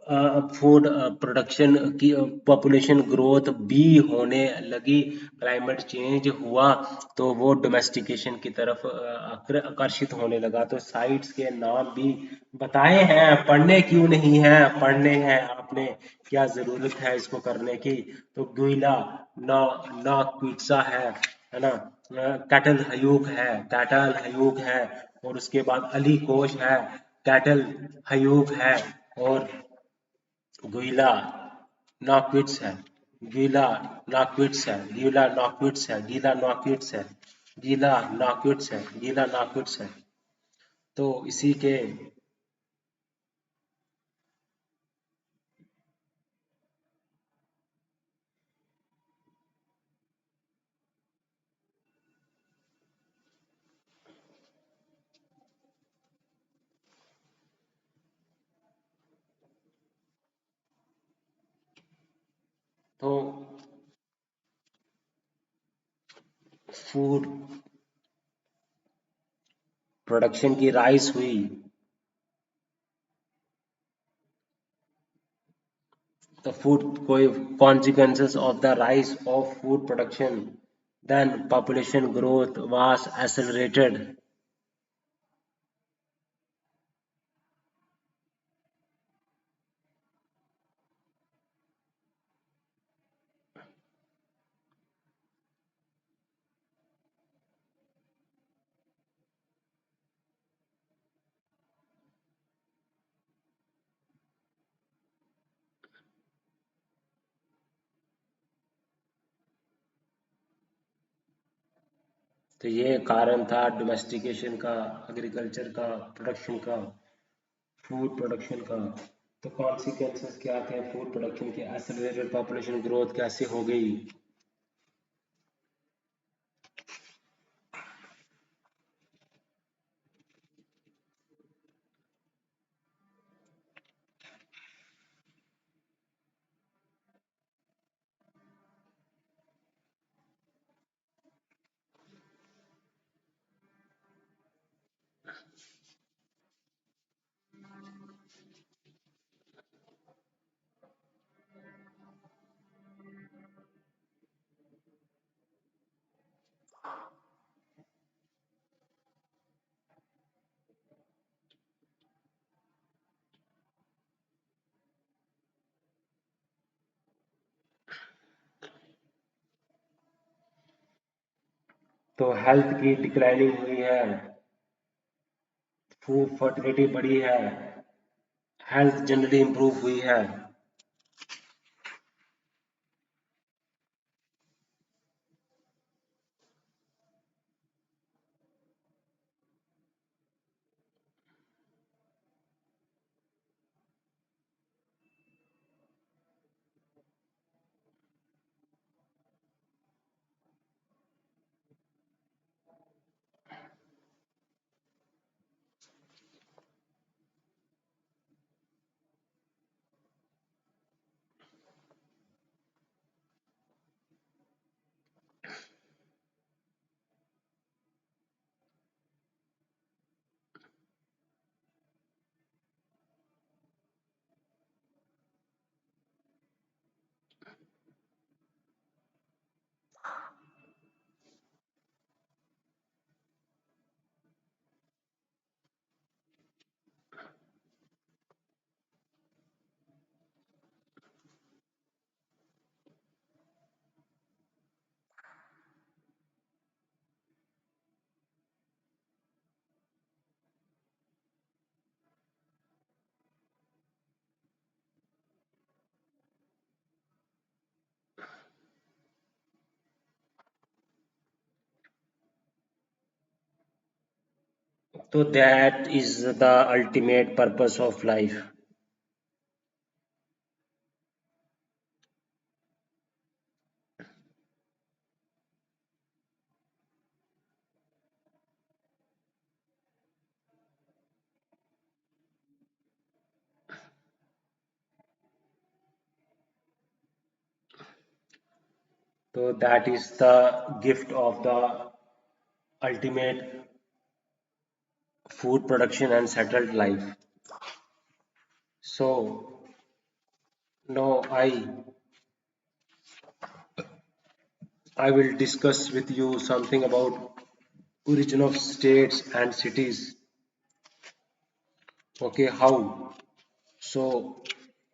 फूड प्रोडक्शन की पॉपुलेशन ग्रोथ भी होने लगी, क्लाइमेट चेंज हुआ, तो वो डोमेस्टिकेशन की तरफ आकर्षित होने लगा। तो साइट्स के नाम भी बताए हैं, पढ़ने क्यों नहीं है, पढ़ने हैं आपने, क्या जरूरत है इसको करने की। तो गुइला ना ना क्विट्सा है ना, कैटल हयूक है, कैटल हयूक है, और उसके बाद अली कोश है, कैटल हयूक है, और गुइला नॉकविट्स है, गीला नॉकविट्स है, गीला नॉकविट्स है, गीला नॉकविट्स है, गीला नॉकविट्स है, गीला नॉकविट्स है। तो इसी के तो फूड प्रोडक्शन की राइस हुई, the food consequences of the rise of food production, then population growth was accelerated. तो ये कारण था डोमेस्टिकेशन का, एग्रीकल्चर का, प्रोडक्शन का, फूड प्रोडक्शन का। तो कॉन्सिक्वेंसेस क्या थे फूड प्रोडक्शन के, एक्सेलरेटेड पॉपुलेशन ग्रोथ कैसे हो गई। तो हेल्थ की डिक्लाइनिंग हुई है, फूड फर्टिलिटी बढ़ी है, हेल्थ जनरली इंप्रूव हुई है। तो that is the ultimate purpose of life. So that is the gift of the ultimate food production and settled life. So now I will discuss with you something about origin of states and cities. Okay, how? So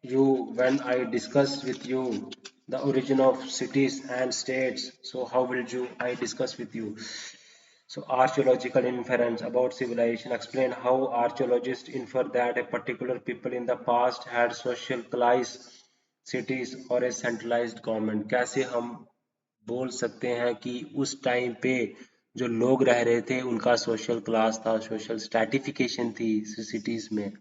you when I discuss with you the origin of cities and states, so how will you I discuss with you? So archaeological inference about civilization explain how archaeologists infer that a particular people in the past had social class cities और a centralized government. कैसे हम बोल सकते हैं कि उस time पे जो लोग रह रहे थे उनका सोशल क्लास था, सोशल स्ट्रैटिफिकेशन थी सिटीज में.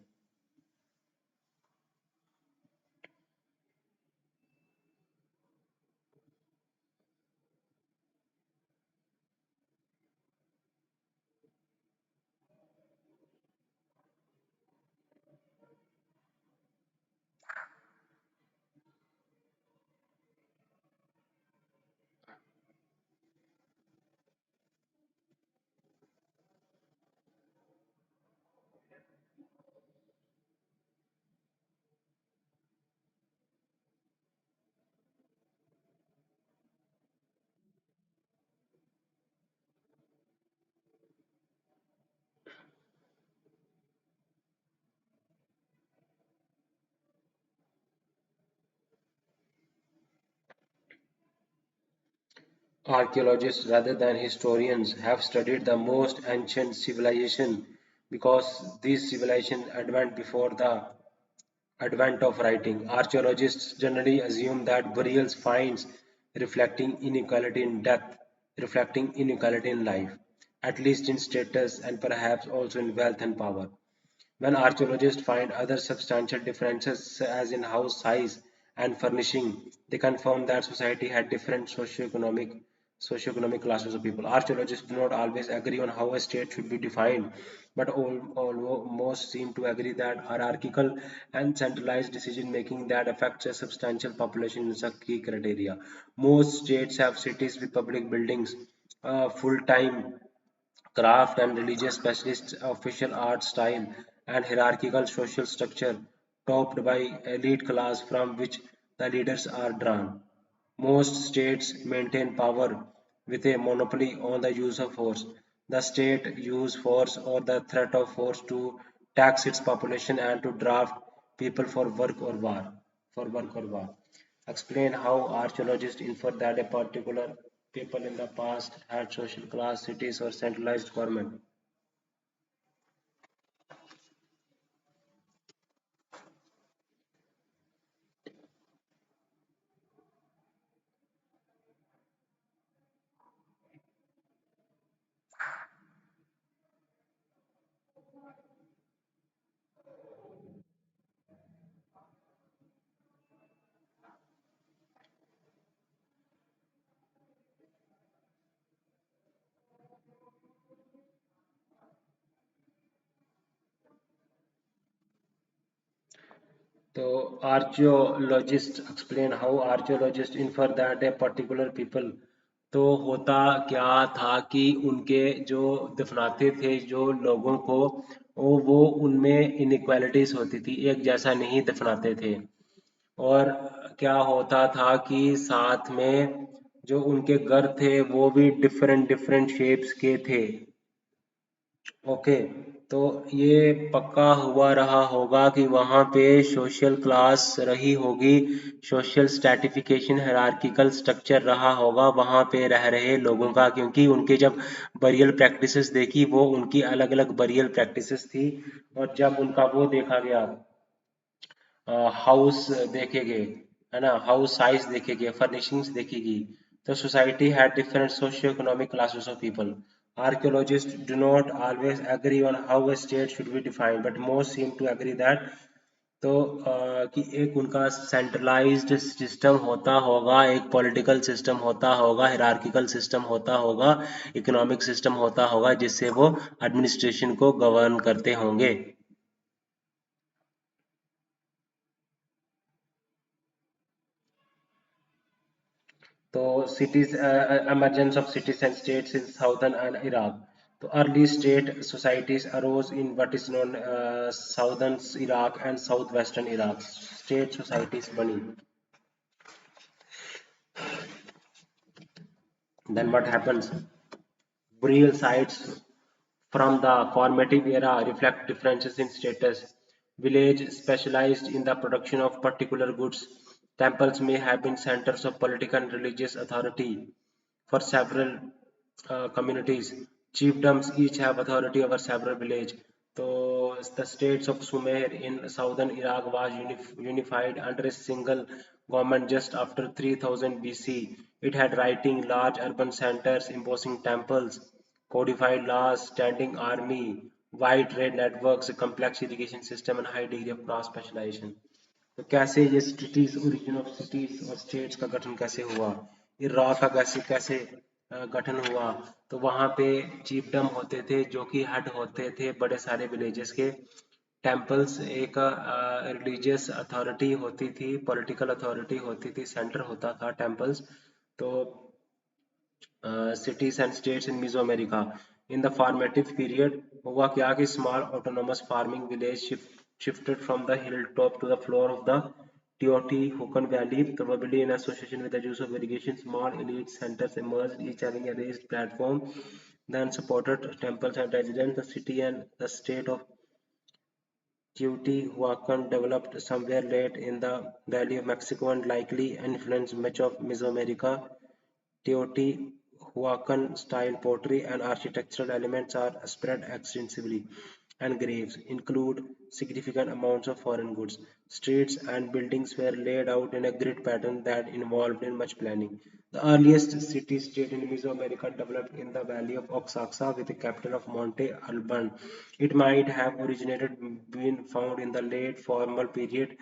Archaeologists, rather than historians, have studied the most ancient civilization because these civilizations advent before the advent of writing. Archaeologists generally assume that burials finds reflecting inequality in death, reflecting inequality in life, at least in status and perhaps also in wealth and power. When archaeologists find other substantial differences, as in house size and furnishing, they confirm that society had different socioeconomic classes of people. Archaeologists do not always agree on how a state should be defined, but most seem to agree that hierarchical and centralized decision making that affects a substantial population is a key criteria. Most states have cities with public buildings, full-time craft and religious specialists, official art style, and hierarchical social structure topped by elite class from which the leaders are drawn. Most states maintain power with a monopoly on the use of force. The state use force or the threat of force to tax its population and to draft people for work or war. For work or war. Explain how archaeologists infer that a particular people in the past had social class, cities, or centralized government. So archaeologists explain how archaeologists infer that a particular people. तो होता क्या था कि उनके जो दफनाते थे जो लोगों को वो उनमें इनइक्वालिटीज होती थी, एक जैसा नहीं दफनाते थे. और क्या होता था कि साथ में जो उनके घर थे वो भी डिफरेंट डिफरेंट शेप्स के थे. ओके, तो ये पक्का हुआ रहा होगा कि वहाँ पे सोशल क्लास रही होगी, सोशल स्ट्रैटिफिकेशन हायरार्किकल स्ट्रक्चर रहा होगा वहाँ पे रह रहे लोगों का, क्योंकि उनके जब बरियल प्रैक्टिसेस देखी वो उनकी अलग अलग बरियल प्रैक्टिसेस थी. और जब उनका वो देखा गया, हाउस देखे गए, है ना, हाउस साइज देखे गए, फर्निशिंग्स देखी गई, तो society had different socio economic classes of people. Archaeologists do not always agree on how a state should be defined, but most seem to agree that. तो कि एक उनका सेंट्रलाइज्ड सिस्टम होता होगा, एक पॉलिटिकल सिस्टम होता होगा, हिरार्किकल सिस्टम होता होगा, इकोनॉमिक सिस्टम होता होगा जिससे वो एडमिनिस्ट्रेशन को गवर्न करते होंगे. तो cities, emergence of cities and states in southern and Iraq. तो early state societies arose in what is known southern Iraq and southwestern Iraq. State societies बनी. Then what happens? Burial sites from the formative era reflect differences in status. Village specialized in the production of particular goods. Temples may have been centers of political and religious authority for several communities. Chiefdoms each have authority over several villages. So the states of Sumer in southern Iraq was unified under a single government just after 3000 BC. It had writing, large urban centers, imposing temples, codified laws, standing army, wide trade networks, a complex irrigation system, and high degree of class specialization. तो कैसे ये cities, origin of cities और states का गठन कैसे हुआ, Iraq का कैसे कैसे गठन हुआ? तो वहाँ पे चीफडम होते थे जो कि हेड होते थे बड़े सारे विलेजेस के. टेम्पल्स एक रिलीजियस अथॉरिटी होती थी, पॉलिटिकल अथॉरिटी होती थी, सेंटर होता था टेम्पल्स. तो cities and states in Mesoamerica. In the formative period, हुआ क्या कि small autonomous farming village shifted from the hilltop to the floor of the Teotihuacan Valley, probably in association with the use of irrigation. Small elite centers emerged, each having a raised platform, then supported temples and residents. The city and the state of Teotihuacan developed somewhere late in the Valley of Mexico and likely influenced much of Mesoamerica. Teotihuacan style pottery and architectural elements are spread extensively, and graves include significant amounts of foreign goods. Streets and buildings were laid out in a grid pattern that involved in much planning. The earliest city-state in Mesoamerica developed in the valley of Oaxaca with the capital of Monte Alban. It might have been found in the late formal period.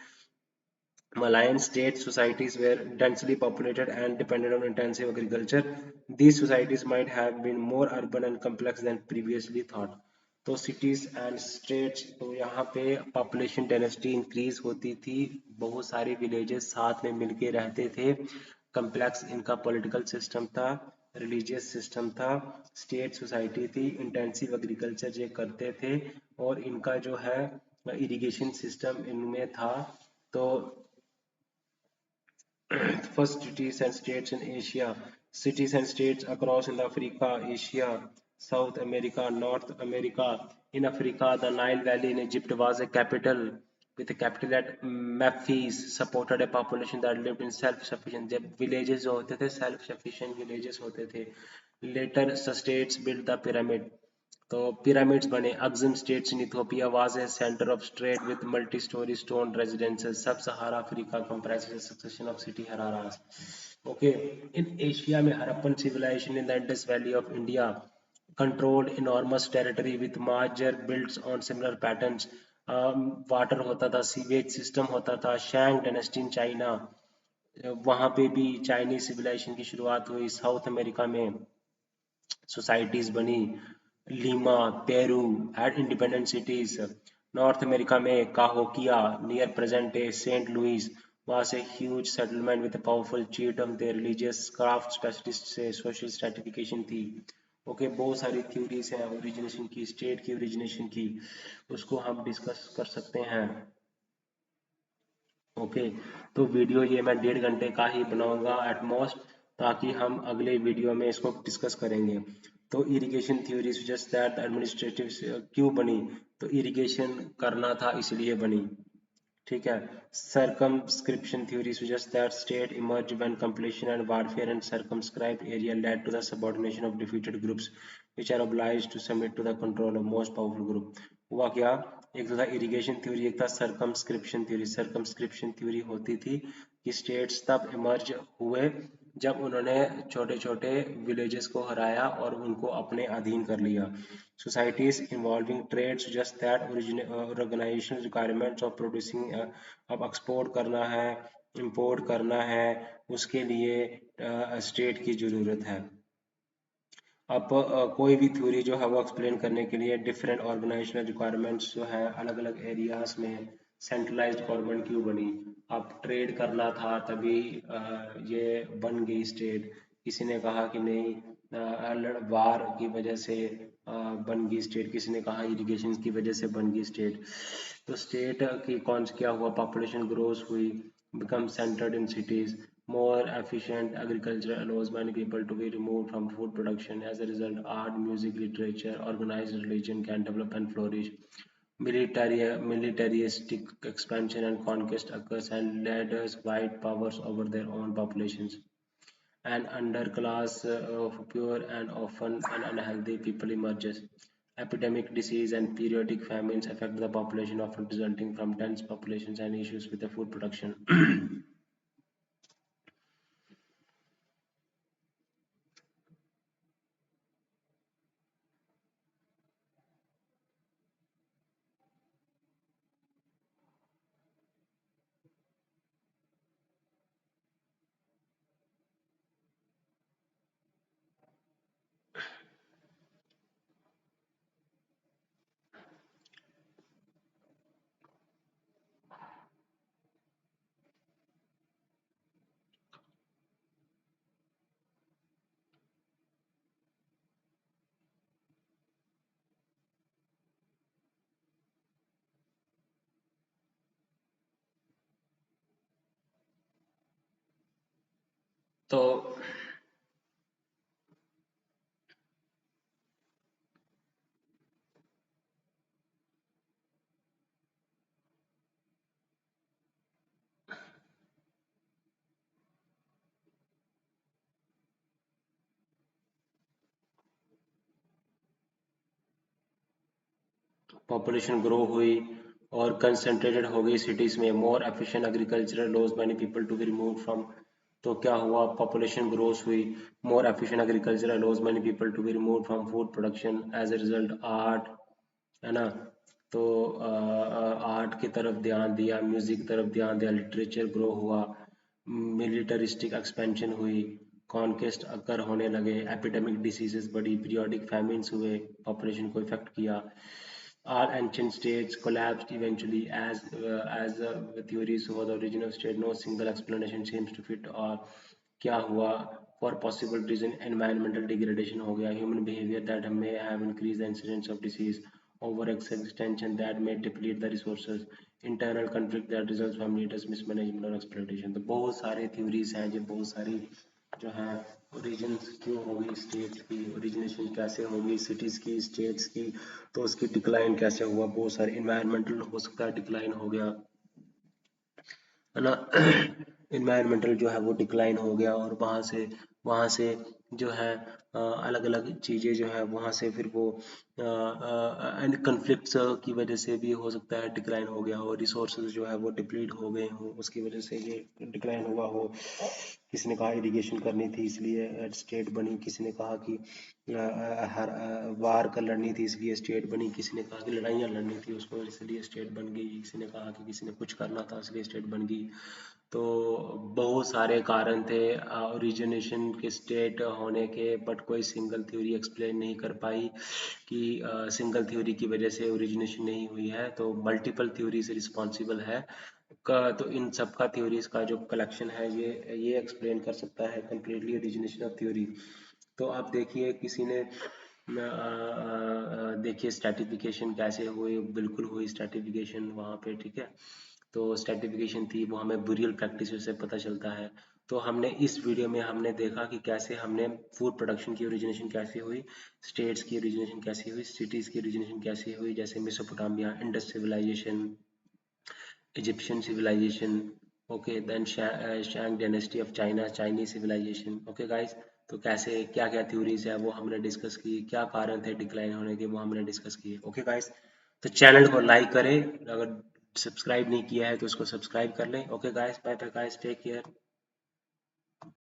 Malayan state societies were densely populated and depended on intensive agriculture. These societies might have been more urban and complex than previously thought. तो cities and states, तो यहाँ पे population density increase होती थी, बहुत सारे villages साथ में मिलके रहते थे, complex इनका political system था, religious system था, state society थी, intensive agriculture ये करते थे, और इनका जो है irrigation system इनमें था. तो first cities and states in Asia. Cities and states across in Africa, Asia, South America, North America. In Africa, the Nile Valley in Egypt was a capital with a capital at Memphis, supported a population that lived in self-sufficient. जब villages जो होते थे self-sufficient villages होते थे. Later states built the pyramid. तो pyramids बने. Axum states in Ethiopia was a center of trade with multi-story stone residences. Sub-Sahara Africa comprises a succession of city hararas. Okay, in Asia में Harappan civilization in the Indus Valley of India controlled enormous territory with major builds on similar patterns. Water होता था, sewage system होता था. शैंग dynasty in China, वहाँ पे भी Chinese civilisation की शुरुआत हुई. साउथ अमेरिका में सोसाइटीज बनी. Lima, Peru had independent cities. North America में काहोकिया near present day St. Louis was a huge settlement with a powerful chiefdom. Their religious craft specialists से social stratification थी. Okay, बहुत सारी थ्योरीज हैं origination की, state की origination की, उसको हम डिस्कस कर सकते हैं. ओके, तो वीडियो ये मैं 1.5 घंटे का ही बनाऊंगा एट मोस्ट, ताकि हम अगले वीडियो में इसको डिस्कस करेंगे. तो irrigation theory suggest that administrative क्यों बनी, तो इरिगेशन करना था इसलिए बनी. ठीक है. Circumscription theory suggests that state emerged when competition and warfare and circumscribed area led to the subordination of defeated groups, which are obliged to submit to the control of most powerful group. हुआ क्या, एक तो था irrigation theory, एक था सर्कमस्क्रिप्शन theory. सर्कमस्क्रिप्शन theory होती थी कि स्टेट्स तब इमर्ज हुए जब उन्होंने छोटे छोटे विलेजेस को हराया और उनको अपने अधीन कर लिया. Societies involving trade suggest that organizational requirements of producing, अब एक्सपोर्ट करना है, इंपोर्ट करना है, उसके लिए स्टेट की ज़रूरत है. अब कोई भी थ्योरी जो है वो एक्सप्लेन करने के लिए डिफरेंट ऑर्गेनाइजेशनल रिक्वायरमेंट्स जो है अलग अलग एरियाज में सेंट्रलाइज्ड गवर्नमेंट क्यों बनी? अब ट्रेड करना था तभी ये बन गई स्टेट। किसी ने कहा कि नहीं वार की वजह से बन गई स्टेट, किसी ने कहा इरिगेशन की वजह से बन गई स्टेट। तो स्टेट की कौन क्या हुआ, पॉपुलेशन ग्रोथ हुई, become centred in cities, more efficient agriculture allows many people to be removed from food production. As a result, art, music, literature, organized religion can develop and flourish. Militaristic expansion and conquest occurs and led white powers over their own populations. An underclass of pure and often an unhealthy people emerges. Epidemic disease and periodic famines affect the population, often resulting from dense populations and issues with the food production. तो population grow हुई और concentrated हो गई cities में, more efficient agricultural laws many people to be remove from. तो क्या हुआ, population growth हुई, more efficient agricultural laws many people to be remove from food production, as a result art, है ना, तो आर्ट की तरफ ध्यान दिया, म्यूजिक की तरफ ध्यान दिया, लिटरेचर ग्रो हुआ, मिलिटरिस्टिक एक्सपेंशन हुई, कॉन्केस्ट अकर होने लगे, एपिडेमिक डिसीजेस बढ़ी, पीरियोडिक फैमिन्स हुए, पॉपुलेशन को इफेक्ट किया। All ancient states collapsed eventually as theories for the origin of state. No single explanation seems to fit all. क्या हुआ? For possible reason, environmental degradation हो गया, human behavior that may have increased the incidence of disease, over extension that may deplete the resources, internal conflict that results from leaders mismanagement और exploitation। तो बहुत सारे theories हैं, जो बहुत सारी जो है ओरिजिन क्यों होगी स्टेट्स की, ओरिजिनेशन कैसे होगी सिटीज की, स्टेट्स की, तो उसकी डिक्लाइन कैसे हुआ, बहुत सारे इन्वायरमेंटल हो सकता है डिक्लाइन हो गया, है ना। इन्वायरमेंटल जो है वो डिक्लाइन हो गया और वहाँ से जो है अलग अलग चीज़ें जो है वहाँ से फिर वो एंड कन्फ्लिक्ट्स की वजह से भी हो सकता है डिक्लाइन हो गया हो, रिसोर्सेज जो है वो डिप्लीट हो गए हो, उसकी वजह से ये डिक्लाइन हुआ हो। किसी ने कहा इरिगेशन करनी थी इसलिए स्टेट बनी, किसी ने कहा कि हर वार कर लड़नी थी इसलिए स्टेट बनी, किसी ने कहा कि लड़ाइयाँ लड़नी थी उसको इसलिए स्टेट बन गई, किसी ने कहा कि किसी ने कुछ करना था इसलिए स्टेट बन गई। तो बहुत सारे कारण थे ओरिजिनेशन के स्टेट होने के, बट कोई सिंगल थ्योरी एक्सप्लेन नहीं कर पाई कि सिंगल थ्योरी की वजह से ओरिजिनेशन नहीं हुई है, तो मल्टीपल थ्योरीज रिस्पॉन्सिबल है का। तो इन सब का थ्योरीज का जो कलेक्शन है ये एक्सप्लेन कर सकता है कंप्लीटली ओरिजिनेशन ऑफ थ्योरी। तो आप देखिए किसी ने देखिए स्ट्रैटिफिकेशन कैसे हुई, बिल्कुल हुई स्ट्रैटिफिकेशन वहाँ पे, ठीक है। तो स्ट्रैटिफिकेशन थी वो हमें बुरियल प्रैक्टिस से पता चलता है। तो हमने इस वीडियो में हमने देखा कि कैसे हमने फूड प्रोडक्शन की ओरिजिनेशन कैसे हुई, स्टेट्स की ओरिजिनेशन कैसे हुई, सिटीज़ की ओरिजिनेशन कैसे हुई, जैसे Mesopotamia, Indus civilization, Egyptian civilization, okay, then Shang dynasty of China, Chinese civilization, okay guys. तो कैसे क्या क्या थ्योरीज है वो हमने डिस्कस की, क्या कारण थे डिक्लाइन होने के वो हमने डिस्कस किए, ओके गाइस। तो चैनल को लाइक करें, अगर सब्सक्राइब नहीं किया है तो उसको सब्सक्राइब कर लें, okay guys, bye bye guys, take care.